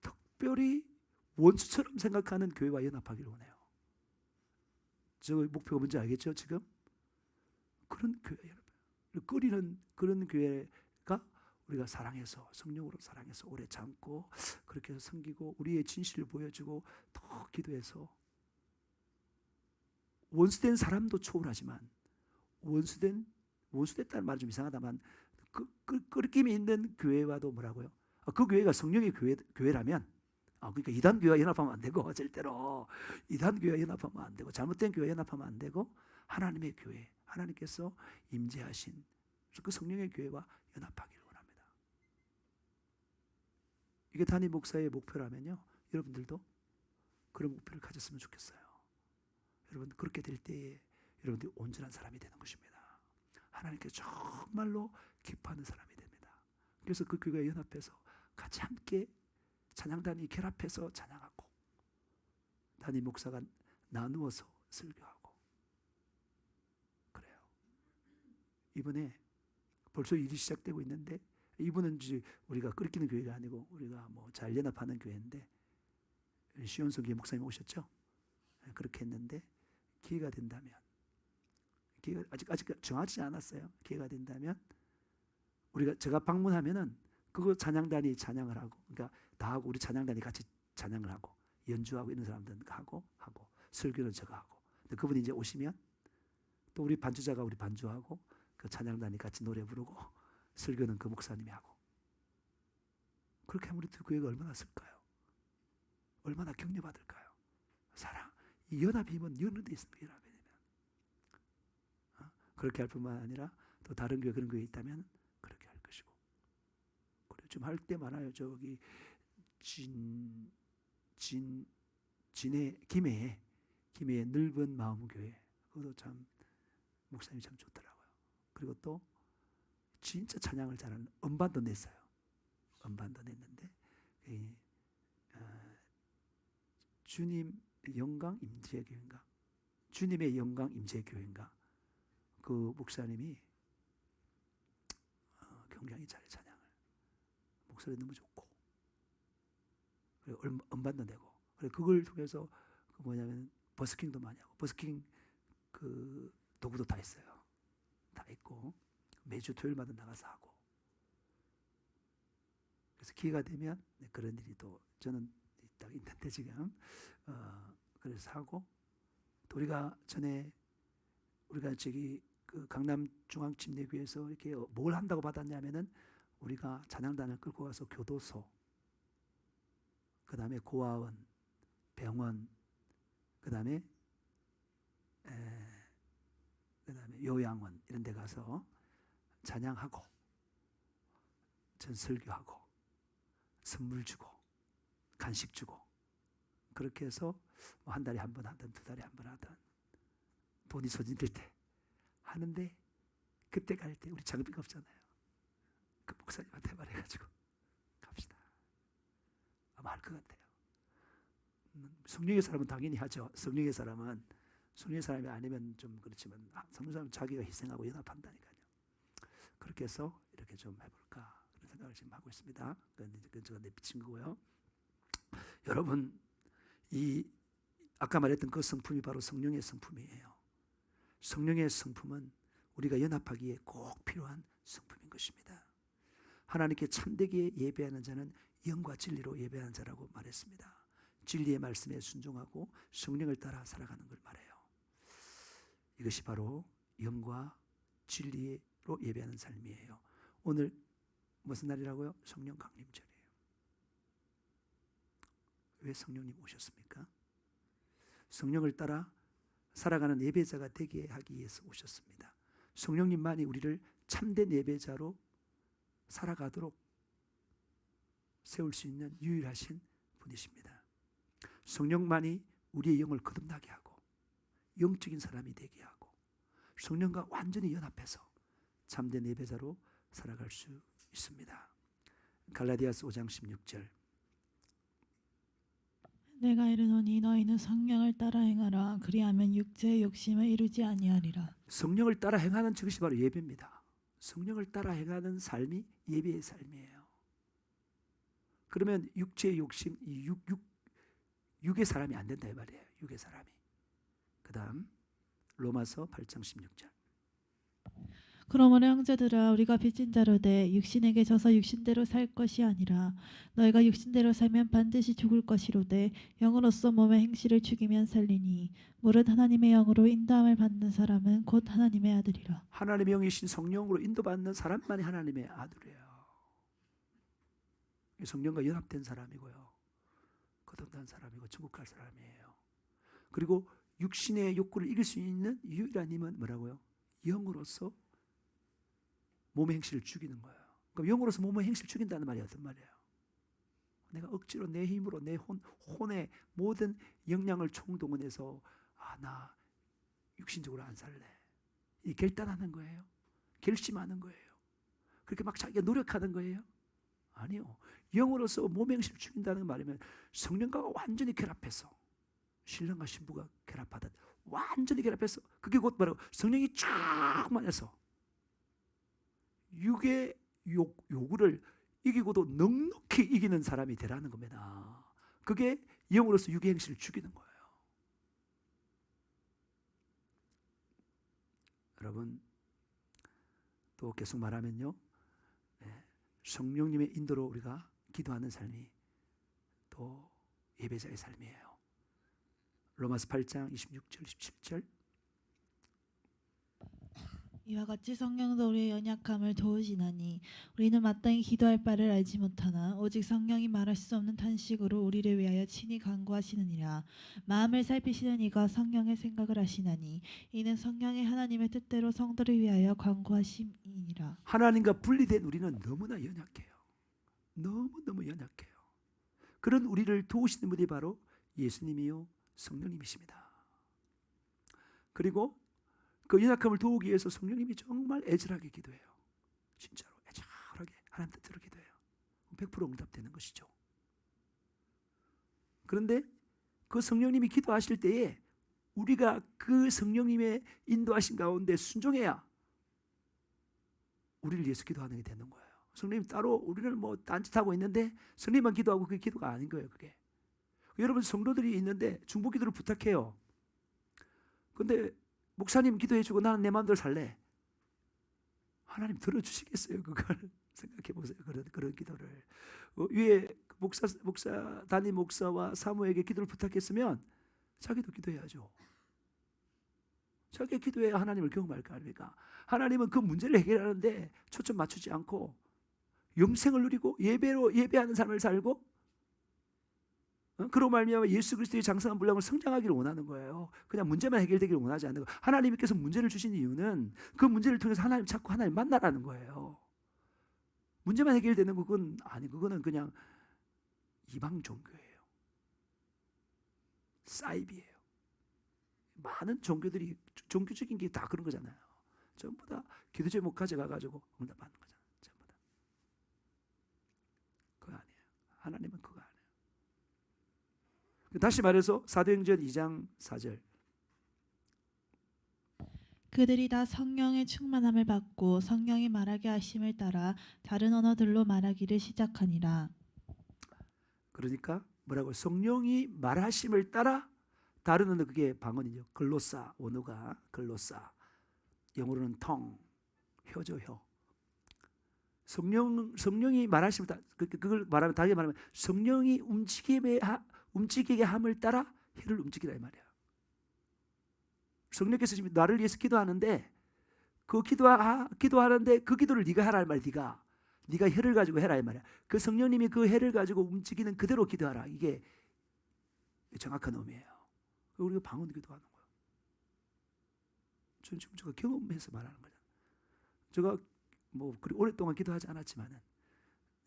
특별히 원수처럼 생각하는 교회와 연합하기를 원해요. 저 목표가 뭔지 알겠죠? 지금 그런 교회 연합, 끓이는 그런 교회가 우리가 사랑해서 성령으로 사랑해서 오래 참고 그렇게 해서 섬기고 우리의 진실을 보여주고 더 기도해서 원수된 사람도 초월하지만 원수됐다는 말은 좀 이상하다만 끓김이 있는 교회와도 뭐라고요? 그 교회가 성령의 교회라면 그러니까 이단 교회와 연합하면 안 되고 절대로 이단 교회와 연합하면 안 되고 잘못된 교회와 연합하면 안 되고 하나님의 교회, 하나님께서 임재하신 그 성령의 교회와 연합하기를 원합니다. 이게 담임 목사의 목표라면요, 여러분들도 그런 목표를 가졌으면 좋겠어요. 여러분 그렇게 될 때에 여러분들이 온전한 사람이 되는 것입니다. 하나님께 정말로 기뻐하는 사람이 됩니다. 그래서 그 교회가 연합해서 같이 함께 찬양단이 결합해서 찬양하고 담임 목사가 나누어서 설교하고 그래요. 이번에 벌써 일이 시작되고 있는데 이분은 이제 우리가 끓이는 교회가 아니고 우리가 뭐 잘 연합하는 교회인데 시온성 교회 목사님 오셨죠? 그렇게 했는데 기회가 된다면, 기회가 아직 정하지 않았어요. 기회가 된다면 제가 방문하면은 그거 찬양단이 찬양을 하고, 그러니까 다 하고 우리 찬양단이 같이 찬양을 하고 연주하고 이런 사람들 하고 설교는 제가 하고. 근데 그분이 이제 오시면 또 우리 반주자가 우리 반주하고 그 찬양단이 같이 노래 부르고 설교는 그 목사님이 하고. 그렇게 하면 우리 교회가 얼마나 쓸까요? 얼마나 격려받을까요? 사랑, 이 연합이 힘은 여는 데 있습니다. 연합이 되면 그렇게 할 뿐만 아니라 또 다른 교회 그런 교회 있다면 그렇게 할 것이고. 그래 좀 할 때 많아요. 저기 김해에 넓은 마음 교회, 그것도 참 목사님이 참 좋더라고요. 그리고 또 진짜 찬양을 잘하는 음반도 냈어요. 음반도 냈는데 주님 영광 임재교회인가, 주님의 영광 임재교회인가, 그 목사님이 굉장히 잘해 찬양을. 목소리 너무 좋고, 그리고 음반도 내고, 그리고 그걸 통해서 그 뭐냐면 버스킹도 많이 하고, 버스킹 그 도구도 다 있어요. 다 있고 매주 토요일마다 나가서 하고. 그래서 기회가 되면 그런 일이 또 저는 딱 있는데 지금 그래서 하고, 또 우리가 저기 그 강남 중앙침례교회에서 이렇게 뭘 한다고 받았냐면은 우리가 찬양단을 끌고 가서 교도소, 그 다음에 고아원, 병원, 그 다음에 요양원 이런 데 가서 찬양하고 전설교하고 선물 주고 간식 주고, 그렇게 해서 한 달에 한 번 하든 두 달에 한 번 하든 돈이 소진될 때 하는데, 그때 갈 때 우리 장비가 없잖아요. 그 목사님한테 말해가지고 갑시다. 아마 할 것 같아요. 성령의 사람은 당연히 하죠. 성령의 사람이 아니면 좀 그렇지만 성령 사람은 자기가 희생하고 연합한다니까요. 그렇게 해서 이렇게 좀 해볼까 그런 생각을 지금 하고 있습니다. 그건 제가 내비친 거고요. 여러분, 이 아까 말했던 그 성품이 바로 성령의 성품이에요. 성령의 성품은 우리가 연합하기에 꼭 필요한 성품인 것입니다. 하나님께 참되게 예배하는 자는 영과 진리로 예배하는 자라고 말했습니다. 진리의 말씀에 순종하고 성령을 따라 살아가는 걸 말해요. 이것이 바로 영과 진리로 예배하는 삶이에요. 오늘 무슨 날이라고요? 성령 강림절이에요. 왜 성령님 오셨습니까? 성령을 따라 살아가는 예배자가 되게 하기 위해서 오셨습니다. 성령님만이 우리를 참된 예배자로 살아가도록 세울 수 있는 유일하신 분이십니다. 성령만이 우리의 영을 거듭나게 하고 영적인 사람이 되게 하고 성령과 완전히 연합해서 참된 예배자로 살아갈 수 있습니다. 갈라디아서 5장 16절. 내가 이르노니 너희는 성령을 따라 행하라. 그리하면 육체의 욕심을 이루지 아니하리라. 성령을 따라 행하는 것이 바로 예배입니다. 성령을 따라 행하는 삶이 예배의 삶이에요. 그러면 육체의 욕심, 육의 사람이 안 된다 이 말이에요. 육의 사람이. 그 다음 로마서 8장 16절. 그러므로 형제들아, 우리가 빚진 자로 돼 육신에게 져서 육신대로 살 것이 아니라 너희가 육신대로 살면 반드시 죽을 것이로되 영으로서 몸의 행실을 죽이면 살리니 무릇 하나님의 영으로 인도함을 받는 사람은 곧 하나님의 아들이라. 하나님의 영이신 성령으로 인도받는 사람만이 하나님의 아들이에요. 성령과 연합된 사람이고요, 거듭난 사람이고 천국 갈 사람이에요. 그리고 육신의 욕구를 이길 수 있는 유일한 힘은 뭐라고요? 영으로서 몸의 행실을 죽이는 거예요. 그럼 영으로서 몸의 행실을 죽인다는 말이 어떤 말이에요? 내가 억지로 내 힘으로 내 혼의 모든 역량을 총동원해서 나 육신적으로 안 살래, 이 결단하는 거예요? 결심하는 거예요? 그렇게 막 자기가 노력하는 거예요? 아니요. 영으로서 몸의 행실을 죽인다는 말이면 성령과 완전히 결합해서, 신랑과 신부가 결합하듯 완전히 결합해서, 그게 곧 바로 성령이 충만해서 육의 요구를 이기고도 넉넉히 이기는 사람이 되라는 겁니다. 그게 영으로서 육의 행실을 죽이는 거예요. 여러분 또 계속 말하면요, 성령님의 인도로 우리가 기도하는 삶이 또 예배자의 삶이에요. 로마서 8장 26절 27절 이와 같이 성령도 우리의 연약함을 도우시나니 우리는 마땅히 기도할 바를 알지 못하나 오직 성령이 말할 수 없는 탄식으로 우리를 위하여 친히 간구하시느니라. 마음을 살피시는 이가 성령의 생각을 하시나니 이는 성령의 하나님의 뜻대로 성도를 위하여 간구하심이니라. 하나님과 분리된 우리는 너무나 연약해요. 너무너무 연약해요. 그런 우리를 도우시는 분이 바로 예수님이요 성령님이십니다. 그리고 그 연약함을 도우기 위해서 성령님이 정말 애절하게 기도해요. 진짜로 애절하게 하나님 뜻대로 기도해요. 100% 응답되는 것이죠. 그런데 그 성령님이 기도하실 때에 우리가 그 성령님의 인도하신 가운데 순종해야 우리를 위해서 기도하는 게 되는 거예요. 성령님 따로 우리는 뭐 딴짓하고 있는데 성령님만 기도하고 그게 기도가 아닌 거예요. 그게. 여러분 성도들이 있는데 중보 기도를 부탁해요. 근데 목사님 기도해주고 나는 내 마음대로 살래. 하나님 들어주시겠어요? 그걸 생각해 보세요. 그런 기도를 위에 담임 목사와 사모에게 기도를 부탁했으면 자기도 기도해야죠. 자기가 기도해야 하나님을 경험할 거 아닙니까? 하나님은 그 문제를 해결하는데 초점 맞추지 않고 영생을 누리고 예배하는 삶을 살고 그로 말미암아 예수 그리스도의 장성한 분량을 성장하기를 원하는 거예요. 그냥 문제만 해결되기를 원하지 않는 거예요. 하나님께서 문제를 주신 이유는 그 문제를 통해서 하나님 찾고 하나님 만나라는 거예요. 문제만 해결되는 그건 아니, 그거는 그냥 이방 종교예요. 사이비예요. 많은 종교들이 종교적인 게 다 그런 거잖아요. 전부 다 기도 제목 가져가가지고 응답하는 거잖아요. 전부 다. 그거 아니에요. 하나님은 그거 아니에요. 다시 말해서 사도행전 2장 4절 그들이 다 성령의 충만함을 받고 성령이 말하게 하심을 따라 다른 언어들로 말하기를 시작하니라. 그러니까 뭐라고? 성령이 말하심을 따라 다른 언어, 그게 방언이죠. 글로사, 원어가 글로사, 영어로는 텅, 혀죠, 혀. 성령이 말하심을 따라, 그걸 말하면 다르게 말하면 성령이 움직이게 함을 따라 혀를 움직이라 이 말이야. 성령께서 지금 나를 위해서 기도하는데 그 기도하는데 그 기도를 네가 하라 이 말이야. 네가 혀를 가지고 해라 이 말이야. 그 성령님이 그 혀를 가지고 움직이는 그대로 기도하라. 이게 정확한 의미예요. 우리가 방언 기도하는 거예요. 저는 지금 제가 경험해서 말하는 거잖아요. 제가 뭐 그리 오랫동안 기도하지 않았지만은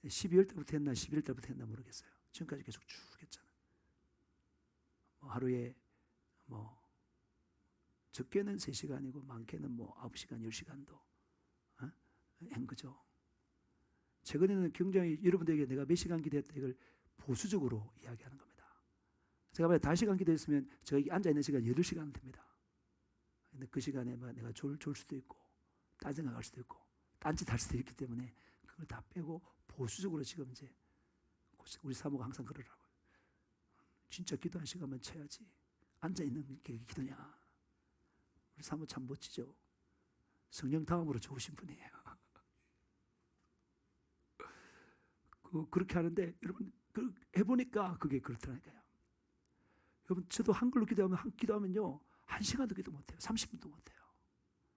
12월 때부터 했나 11월 때부터 했나 모르겠어요. 지금까지 계속 쭉 했잖아요. 뭐 하루에 뭐 적게는 3시간이고 많게는 뭐 9시간, 10시간도 한 거죠. 최근에는 굉장히 여러분들에게 내가 몇 시간 기도했다 이걸 보수적으로 이야기하는 겁니다. 제가 만약 5시간 기도했으면 제가 여기 앉아있는 시간 8시간 됩니다. 근데 그 시간에 내가 졸 수도 있고 딴 생각할 수도 있고 딴짓 할 수도 있기 때문에 그걸 다 빼고 보수적으로 지금 이제 우리 사모가 항상 그러더라고요. 진짜 기도한 시간만 쳐야지 앉아있는 게 기도냐. 우리 사모 참 멋지죠. 성령 다음으로 좋으신 분이에요. 그렇게 하는데 여러분 해보니까 그게 그렇더라니까요. 여러분 저도 한글로 기도하면요 1시간도 기도 못해요. 30분도 못해요.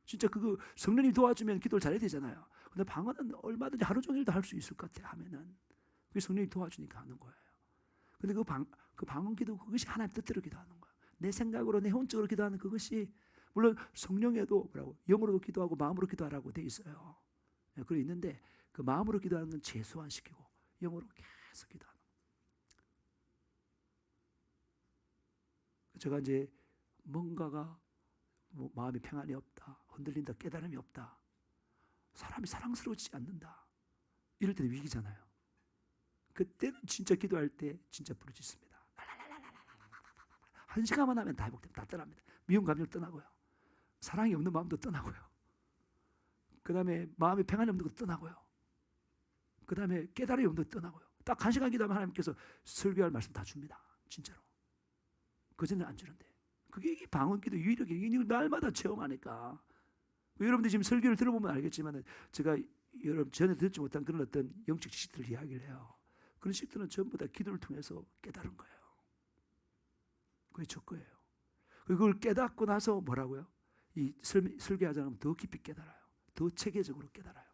진짜 그거 성령님 도와주면 기도를 잘해야 되잖아요. 근데 방언은 얼마든지 하루 종일도 할 수 있을 것 같아 하면은 그게 성령님 도와주니까 하는 거예요. 근데 그 방언 기도 그것이 하나님 뜻대로 기도하는 거예요. 내 생각으로 내 혼적으로 기도하는 그것이 물론 성령에도 뭐라고 영으로도 기도하고 마음으로 기도하라고 돼 있어요. 그래 있는데 그 마음으로 기도하는 건 최소화시키고 영으로 계속 기도하는 거예요. 제가 이제 뭔가가 뭐 마음에 평안이 없다, 흔들린다, 깨달음이 없다, 사람이 사랑스러워지지 않는다 이럴 때는 위기잖아요. 그때는 진짜 기도할 때 진짜 부르짖습니다. 1시간만 하면 다 회복됩니다. 다 떠납니다. 미움 감정 떠나고요, 사랑이 없는 마음도 떠나고요, 그 다음에 마음에 평안이 없는 것도 떠나고요, 그 다음에 깨달음이 없는 것도 떠나고요. 딱 1시간 기도하면 하나님께서 설교할 말씀 다 줍니다. 진짜로. 그전에는 안 주는데 그게 방언기도 유일하게 날마다 체험하니까 여러분들이 지금 설교를 들어보면 알겠지만 제가 여러분 전에 듣지 못한 그런 어떤 영적 지식들을 이야기를 해요. 그런 지식들은 전부 다 기도를 통해서 깨달은 거예요. 그게 첫 거예요. 그걸 깨닫고 나서 뭐라고요? 이 설계하지 않으면 더 깊이 깨달아요. 더 체계적으로 깨달아요.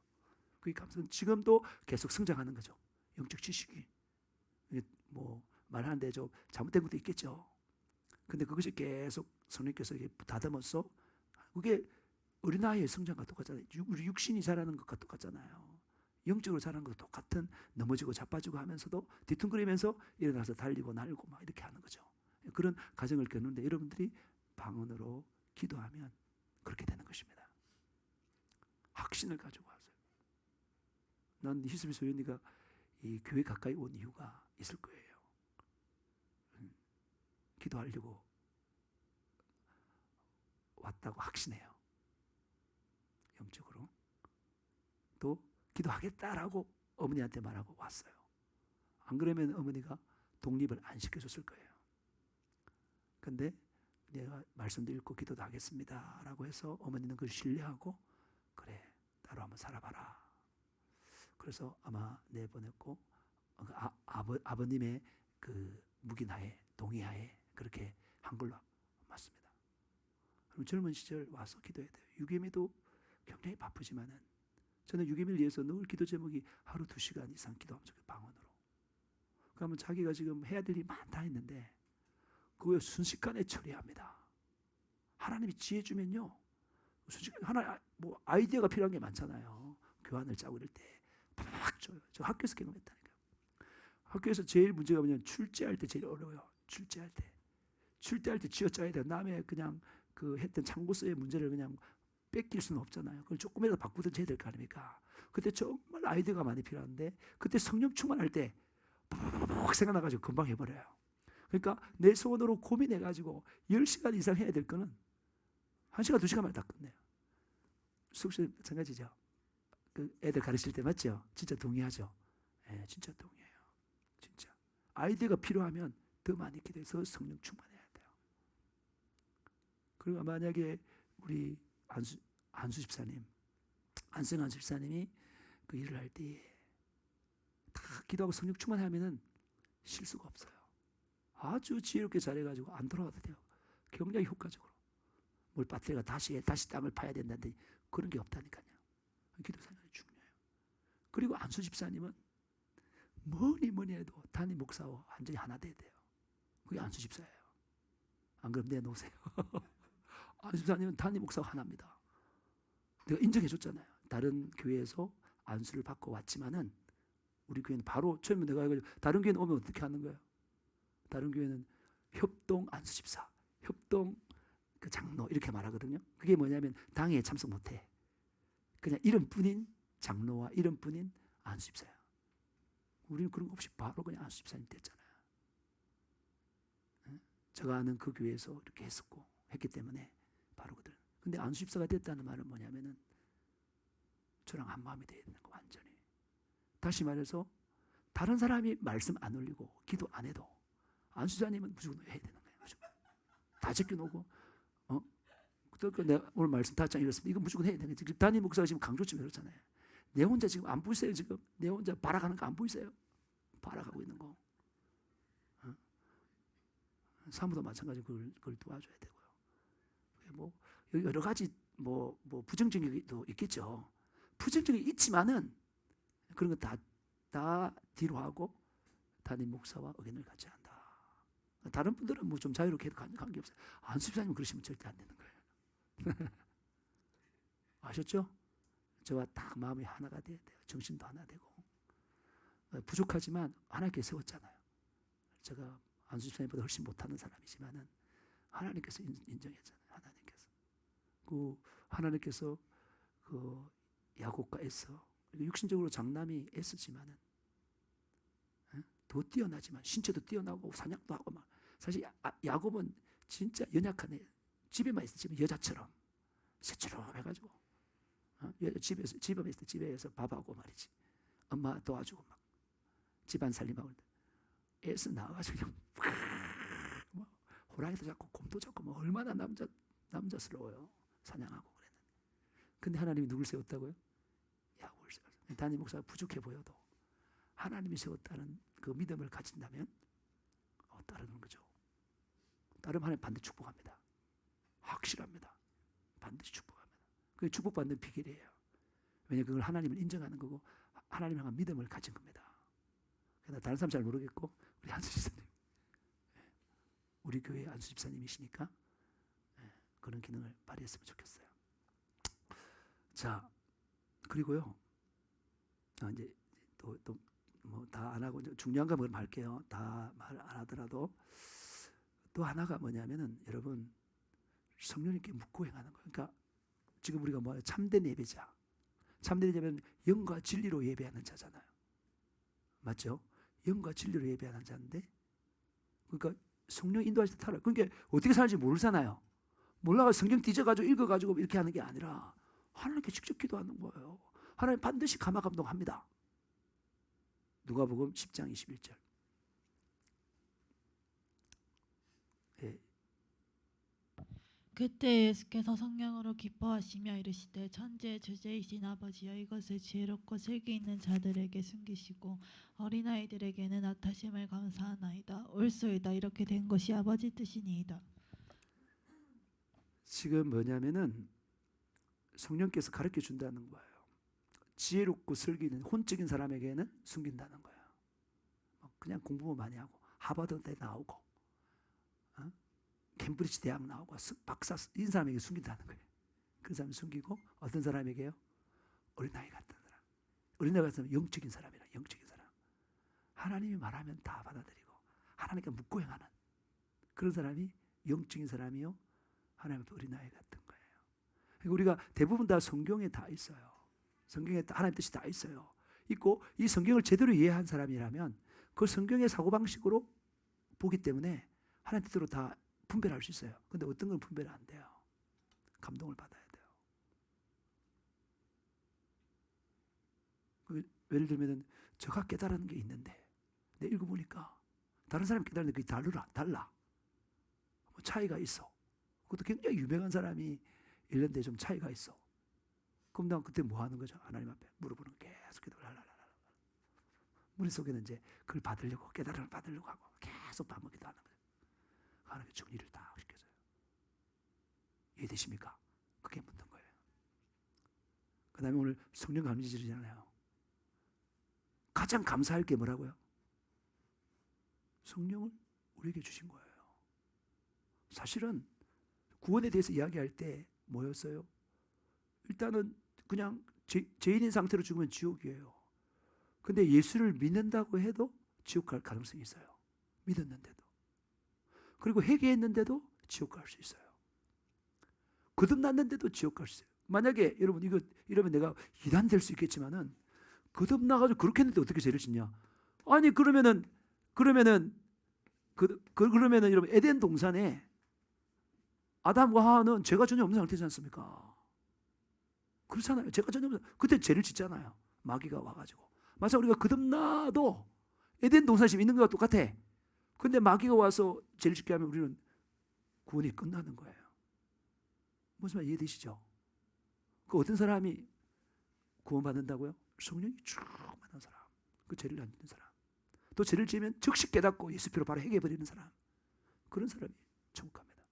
그게 감사는 지금도 계속 성장하는 거죠. 영적 지식이. 뭐 말하는데 좀 잘못된 것도 있겠죠. 근데 그것이 계속 성령께서 다듬어서 그게 어린아이의 성장과 똑같잖아요. 우리 육신이 자라는 것과 똑같잖아요. 영적으로 자라는 것도 똑같은 넘어지고 자빠지고 하면서도 뒤뚱거리면서 일어나서 달리고 날고 막 이렇게 하는 거죠. 그런 과정을 겪는데 여러분들이 방언으로 기도하면 그렇게 되는 것입니다. 확신을 가지고 하세요. 난 히스비 소연이가 이 교회 가까이 온 이유가 있을 거예요. 기도하려고 왔다고 확신해요. 영적으로. 또 기도하겠다라고 어머니한테 말하고 왔어요. 안 그러면 어머니가 독립을 안 시켜줬을 거예요. 근데 내가 말씀도 읽고 기도도 하겠습니다 라고 해서 어머니는 그걸 신뢰하고 그래 따로 한번 살아봐라. 그래서 아마 내보냈고 아버님의 그 묵인하에 동의하에 그렇게 한 걸로 맞습니다. 그럼 젊은 시절 와서 기도해야 돼요. 유개미도 굉장히 바쁘지만은 저는 유개미를 위해서 늘 기도 제목이 하루 2시간 이상 기도하면 좋겠어요. 방언으로. 그러면 자기가 지금 해야 될 일이 많다 했는데 그거 순식간에 처리합니다. 하나님이 지혜 주면요. 순식간에 하나 뭐 아이디어가 필요한 게 많잖아요. 교환을 짜고 이럴 때 팍 줘요. 저 학교에서 경험했다니까요. 학교에서 제일 문제가 뭐냐면 출제할 때 제일 어려워요. 출제할 때 쥐어짜야 돼요. 남의 그냥 그 했던 참고서의 문제를 그냥 뺏길 수는 없잖아요. 그걸 조금이라도 바꾸든지 해야 될 거 아닙니까? 그때 정말 아이디어가 많이 필요한데 그때 성령 충만할 때 푹 생각나가지고 금방 해버려요. 그러니까 내 손으로 고민해가지고 10시간 이상 해야 될 거는 1시간, 2시간만 다 끝내요. 수업실 마찬가지죠. 그 애들 가르칠 때 맞죠? 진짜 동의하죠? 네, 진짜 동의해요. 진짜. 아이디어가 필요하면 더 많이 기도해서 성령 충만해야 돼요. 그리고 만약에 우리 안수 집사님, 안승환 집사님이 그 일을 할 때 다 기도하고 성령 충만하면은 실수가 없어요. 아주 지혜롭게 잘해가지고 안 돌아가도 돼요. 굉장히 효과적으로. 뭘 빠뜨려가 다시 땅을 파야 된다는데 그런 게 없다니까요. 기도 생활이 중요해요. 그리고 안수 집사님은 뭐니 해도 담임 목사와 완전히 하나 돼야 돼요. 그게 안수 집사예요. 안 그럼 내놓으세요. 안수 집사님은 담임 목사와 하나입니다. 내가 인정해 줬잖아요. 다른 교회에서 안수를 받고 왔지만은 우리 교회는 바로 처음에 내가 해가지고 다른 교회는 오면 어떻게 하는 거예요? 다른 교회는 협동 안수 집사, 협동 그 장로 이렇게 말하거든요. 그게 뭐냐면 당회에 참석 못해. 그냥 이름뿐인 장로와 이름뿐인 안수 집사야. 우리는 그런 거 없이 바로 그냥 안수 집사님 됐잖아요. 제가 아는 그 교회에서 이렇게 했기 때문에 바로 그들. 근데 안수 집사가 됐다는 말은 뭐냐면은 저랑 한 마음이 되어 있는 거 완전히. 다시 말해서 다른 사람이 말씀 안 올리고 기도 안 해도 안수자님은 무조건 해야 되는 거예요. 무조건. 다 제껴놓고 그러니까 내가 오늘 말씀 5장 읽었습니다. 이거 무조건 해야 되는 거예요. 담임 목사가 지금 강조점이 그렇잖아요. 내 혼자 지금 안 보이세요? 지금 내 혼자 발악하는 거 안 보이세요? 발악하고 있는 거. 사무도 마찬가지로 그걸 도와줘야 되고요. 뭐 여러 가지 뭐 부정적인 것도 있겠죠. 부정적인 게 있지만은 그런 거 다 뒤로 하고 담임 목사와 의견을 같이 한다. 다른 분들은 뭐 좀 자유롭게 해도 관계없어요. 안수 집사님은 그러시면 절대 안 되는 거예요. 아셨죠? 저와 딱 마음이 하나가 돼야 돼요. 정신도 하나 되고. 부족하지만 하나님께 세웠잖아요. 제가 안수 집사님보다 훨씬 못하는 사람이지만은 하나님께서 인정했잖아요. 하나님께서 그 야곱과 에서 육신적으로 장남이 에서지만은 더 뛰어나지만 신체도 뛰어나고 사냥도 하고 막 사실 야곱은 진짜 연약한 애. 집에만 있으면 여자처럼 새처럼 해가지고 집에만 있을 때 집에서 밥하고 말이지 엄마 도와주고 막 집안 살림하고 애서 나와가지고 그냥 호랑이도 잡고 곰도 잡고 뭐 얼마나 남자스러워요. 사냥하고 그랬는데 근데 하나님이 누굴 세웠다고요? 야곱을 세웠어요. 담임 목사가 부족해 보여도 하나님이 세웠다는 그 믿음을 가진다면 따르는 거죠. 따르면 하나님 반드시 축복합니다. 확실합니다. 반드시 축복합니다. 그게 축복받는 비결이에요. 왜냐하면 그걸 하나님을 인정하는 거고 하나님 향한 믿음을 가진 겁니다. 그러나 다른 사람 잘 모르겠고 우리 한수 집사님, 우리 교회 한수 집사님이시니까 그런 기능을 발휘했으면 좋겠어요. 자, 그리고요, 이제 또 뭐 다 안 하고 중요한 거 할게요. 다 말 안 하더라도 또 하나가 뭐냐면은 여러분 성령님께 묻고 행하는 거예요. 그러니까 지금 우리가 뭐예요? 참된 예배자. 참된 예배는 영과 진리로 예배하는 자잖아요. 맞죠? 영과 진리로 예배하는 자인데, 그러니까 성령 인도하실 때 살아요. 그러니까 어떻게 사는지 모르잖아요. 몰라가 성경 뒤져가지고 읽어가지고 이렇게 하는 게 아니라 하나님께 직접 기도하는 거예요. 하나님 반드시 감화 감동합니다. 누가복음 10장 21절. 예. 그때 예수께서 성령으로 기뻐하시며 이르시되 천지의 주제이신 아버지여 이것을 지혜롭고 슬기 있는 자들에게 숨기시고 어린아이들에게는 나타심을 감사하나이다. 옳소이다. 이렇게 된 것이 아버지 뜻이니이다. 지금 뭐냐면은 성령께서 가르쳐 준다는 거예요. 지혜롭고 슬기 있는 혼적인 사람에게는 숨긴다는 거예요. 그냥 공부만 많이 하고 하버드대 나오고 캠브리지 대학 나오고 박사 인 사람에게 숨긴다는 거예요. 그 사람이 숨기고 어떤 사람에게요? 어린아이 같은 사람. 어린아이 같은 사람은 영적인 사람이라. 영적인 사람. 하나님이 말하면 다 받아들이고 하나님께 묻고 행하는 그런 사람이 영적인 사람이요. 하나님 앞에 어린아이 같은 거예요. 그러니까 우리가 대부분 다 성경에 다 있어요. 성경에 하나님 뜻이 다 있어요. 있고 이 성경을 제대로 이해한 사람이라면 그 성경의 사고방식으로 보기 때문에 하나님 뜻으로 다 분별할 수 있어요. 근데 어떤 건 분별 안 돼요. 감동을 받아야 돼요. 예를 들면 제가 깨달은 게 있는데 내가 읽어보니까 다른 사람이 깨달은 게 달라. 뭐 차이가 있어. 그것도 굉장히 유명한 사람이 읽는데 좀 차이가 있어. 그럼 난 그때 뭐 하는 거죠? 하나님 앞에 물어보는 계속 기도를 하라라라. 머릿속에는 이제 그걸 받으려고 깨달음을 받으려고 하고 계속 반복 기도하는 거예요. 하나님께 정리를 다 시켜줘요. 이해되십니까? 그게 묻는 거예요. 그 다음에 오늘 성령 감리절이잖아요. 가장 감사할 게 뭐라고요? 성령을 우리에게 주신 거예요. 사실은 구원에 대해서 이야기할 때 뭐였어요? 일단은 그냥 죄인인 상태로 죽으면 지옥이에요. 근데 예수를 믿는다고 해도 지옥 갈 가능성이 있어요. 믿었는데도. 그리고 회개했는데도 지옥 갈 수 있어요. 거듭났는데도 지옥 갈 수 있어요. 만약에 여러분 이거 이러면 내가 이단될 수 있겠지만은 거듭나가지고 그렇게 했는데 어떻게 죄를 짓냐? 아니 그러면은 여러분 에덴 동산에 아담과 하와는 죄가 전혀 없는 상태지 않습니까? 그렇잖아요. 죄가 전혀 없는 그때 죄를 짓잖아요. 마귀가 와가지고. 마찬가지로 우리가 거듭나도 에덴 동산에 있는 것과 똑같아. 근데 마귀가 와서 죄를 짓게 하면 우리는 구원이 끝나는 거예요. 무슨 말 이해되시죠? 그 어떤 사람이 구원받는다고요? 성령이 충만한 사람. 그 죄를 안 짓는 사람. 또 죄를 지으면 즉시 깨닫고 예수 피로 바로 해결해버리는 사람. 그런 사람이 천국 갑니다.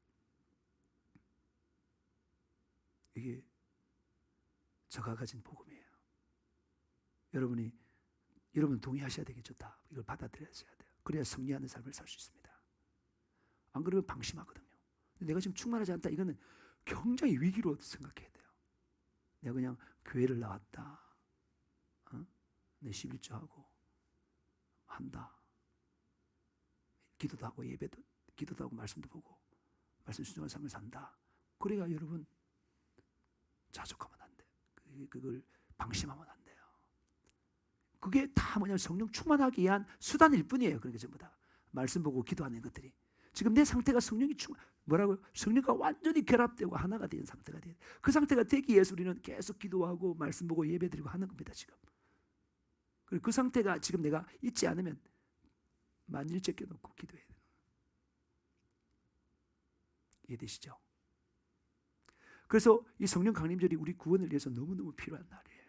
이게 저가 가진 복음이에요. 여러분 동의하셔야 되겠죠. 다 이걸 받아들여야 돼요. 그래야 승리하는 삶을 살 수 있습니다. 안 그러면 방심하거든요. 내가 지금 충만하지 않다. 이거는 굉장히 위기로 생각해야 돼요. 내가 그냥 교회를 나왔다. 내 11조 하고 한다. 기도도 하고 예배도 기도도 하고 말씀도 보고 말씀 순종한 삶을 산다. 그래야 여러분 자족하면 안 돼. 그걸 방심하면 안 돼요. 그게 다 뭐냐면 성령 충만하기 위한 수단일 뿐이에요. 그러니까 전부 다 말씀 보고 기도하는 것들이. 지금 내 상태가 성령이 뭐라고요? 성령과 완전히 결합되고 하나가 된 상태가 돼요. 그 상태가 되기 위해서 우리는 계속 기도하고 말씀 보고 예배드리고 하는 겁니다. 지금. 그리고 그 상태가 지금 내가 있지 않으면 만일 제껴놓고 기도해야 돼요. 이해되시죠? 그래서 이 성령 강림절이 우리 구원을 위해서 너무너무 필요한 날이에요.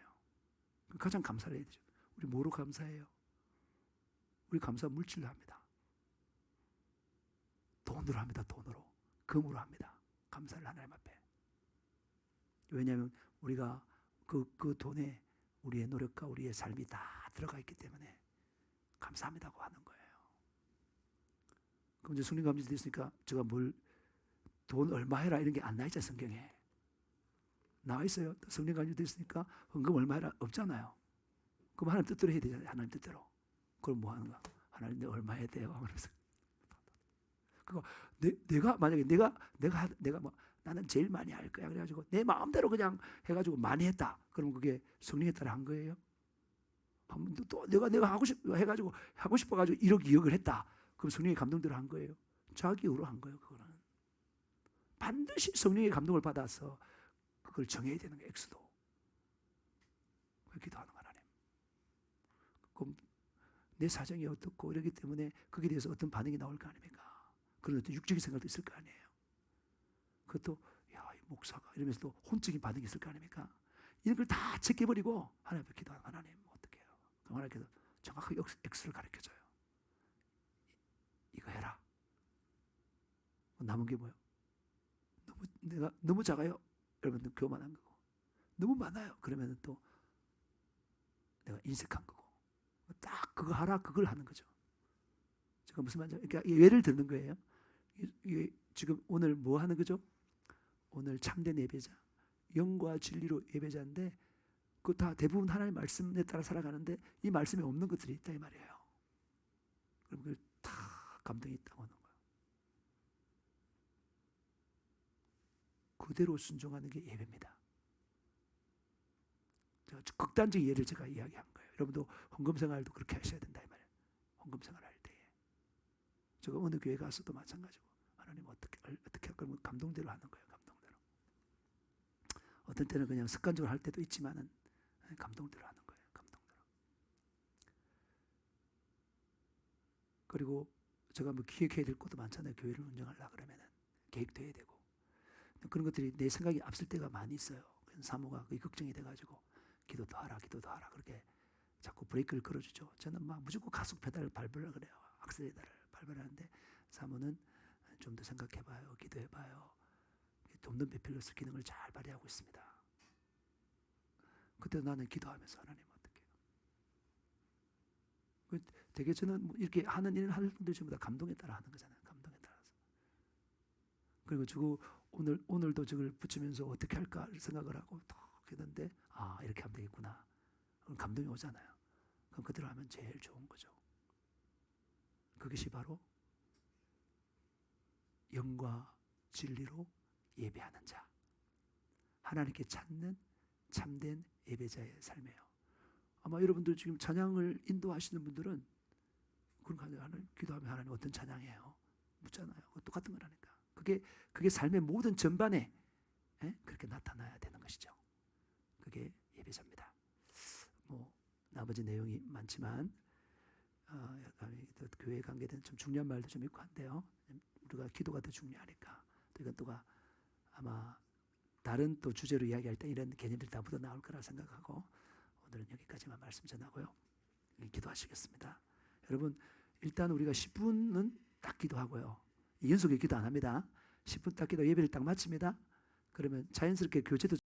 가장 감사를 해야 되죠. 우리 뭐로 감사해요? 우리 감사 물질로 합니다. 돈으로 합니다. 돈으로. 금으로 합니다. 감사를 하나님 앞에. 왜냐하면 우리가 그 돈에 우리의 노력과 우리의 삶이 다 들어가 있기 때문에 감사합니다고 하는 거예요. 그럼 이제 성령 감림이 됐으니까 제가 돈 얼마 해라 이런 게 안 나있잖아요. 성경에. 나와 있어요. 성령 감림이 됐으니까 헌금 얼마 해라 없잖아요. 그럼 하나님 뜻대로 해야 되잖아요. 하나님 뜻대로. 그럼 뭐 하는가? 하나님 내가 얼마 해야 돼요? 그래서 그거 내가 만약에 내가 뭐 나는 제일 많이 할 거야. 그래가지고 내 마음대로 그냥 해가지고 많이 했다. 그럼 그게 성령에 따라 한 거예요? 또 내가 하고 싶어 해가지고 하고 싶어가지고 1억 2억을 했다. 그럼 성령의 감동대로 한 거예요? 자기 의로 한 거예요. 그거는 반드시 성령의 감동을 받아서 그걸 정해야 되는 거예요. 액수도. 기도하는 거 하나님. 그럼 내 사정이 어떻고 이러기 때문에 거기에 대해서 어떤 반응이 나올 거 아닙니까? 그런 어떤 육적인 생각도 있을 거 아니에요. 그것도 이 목사가 이러면서도 혼적인 반응이 있을 거 아닙니까? 이런 걸 다 제껴버리고 하나님 앞에 기도하는 하나님 어떻게 해요? 하나님께서 정확하게 액수를 가르쳐줘요. 이거 해라. 남은 게 뭐예요? 내가 너무 작아요. 여러분들 교만한 거고. 너무 많아요. 그러면 또 내가 인색한 거고. 딱 그거 하라 그걸 하는 거죠. 제가 무슨 말인지 그러니까 예를 드는 거예요. 이게 지금 오늘 뭐 하는 거죠? 오늘 참된 예배자, 영과 진리로 예배자인데 그 다 대부분 하나님의 말씀에 따라 살아가는데 이 말씀에 없는 것들이 있다 이 말이에요. 그럼 그 다 감동이 있다고 하는 거예요. 그대로 순종하는 게 예배입니다. 제가 극단적인 예를 제가 이야기한 거예요. 여러분도 헌금 생활도 그렇게 하셔야 된다 이 말이에요. 헌금 생활할 때에 제가 어느 교회 가서도 마찬가지고 하나님 어떻게 할 거면 감동대로 하는 거예요. 감동대로. 어떤 때는 그냥 습관적으로 할 때도 있지만은 감동대로 하는 거예요. 감동대로. 그리고 제가 뭐 기획해야 될 것도 많잖아요. 교회를 운영하려고 그러면은 계획도 해야 되고 그런 것들이 내 생각이 앞설 때가 많이 있어요. 사모가 거의 걱정이 돼가지고 기도 더 하라 그렇게 자꾸 브레이크를 걸어주죠. 저는 막 무조건 가속 페달을 밟으라 그래요. 악셀레터를 밟으라는데 사모는 좀 더 생각해봐요. 기도해봐요. 돕는 배필로서 기능을 잘 발휘하고 있습니다. 그때 나는 기도하면서 하나님 어떻게 해요? 되게 저는 이렇게 하는 일을 하는 분들 전부 다 감동에 따라 하는 거잖아요. 감동에 따라서. 그리고 오늘도 저걸 붙이면서 어떻게 할까 생각을 하고 탁 했는데 이렇게 하면 되겠구나. 그럼 감동이 오잖아요. 그럼 그대로 하면 제일 좋은 거죠. 그것이 바로 영과 진리로 예배하는 자, 하나님께 찾는 참된 예배자의 삶이에요. 아마 여러분들 지금 찬양을 인도하시는 분들은 그런 거 하나님 기도하면 하나님 어떤 찬양이에요? 묻잖아요. 똑같은 거라니까. 그게 삶의 모든 전반에 그렇게 나타나야 되는 것이죠. 그게 예배자입니다. 뭐 나머지 내용이 많지만 교회 관계된 좀 중요한 말도 좀 있고 한데요. 우리가 기도가 더 중요하니까 또 이건 또가 아마 다른 또 주제로 이야기할 때 이런 개념들이 다 묻어 나올 거라 생각하고 오늘은 여기까지만 말씀 전하고요. 기도하시겠습니다. 여러분 일단 우리가 10분은 딱 기도하고요. 연속에 기도 안 합니다. 10분 딱 기도 예배를 딱 마칩니다. 그러면 자연스럽게 교제도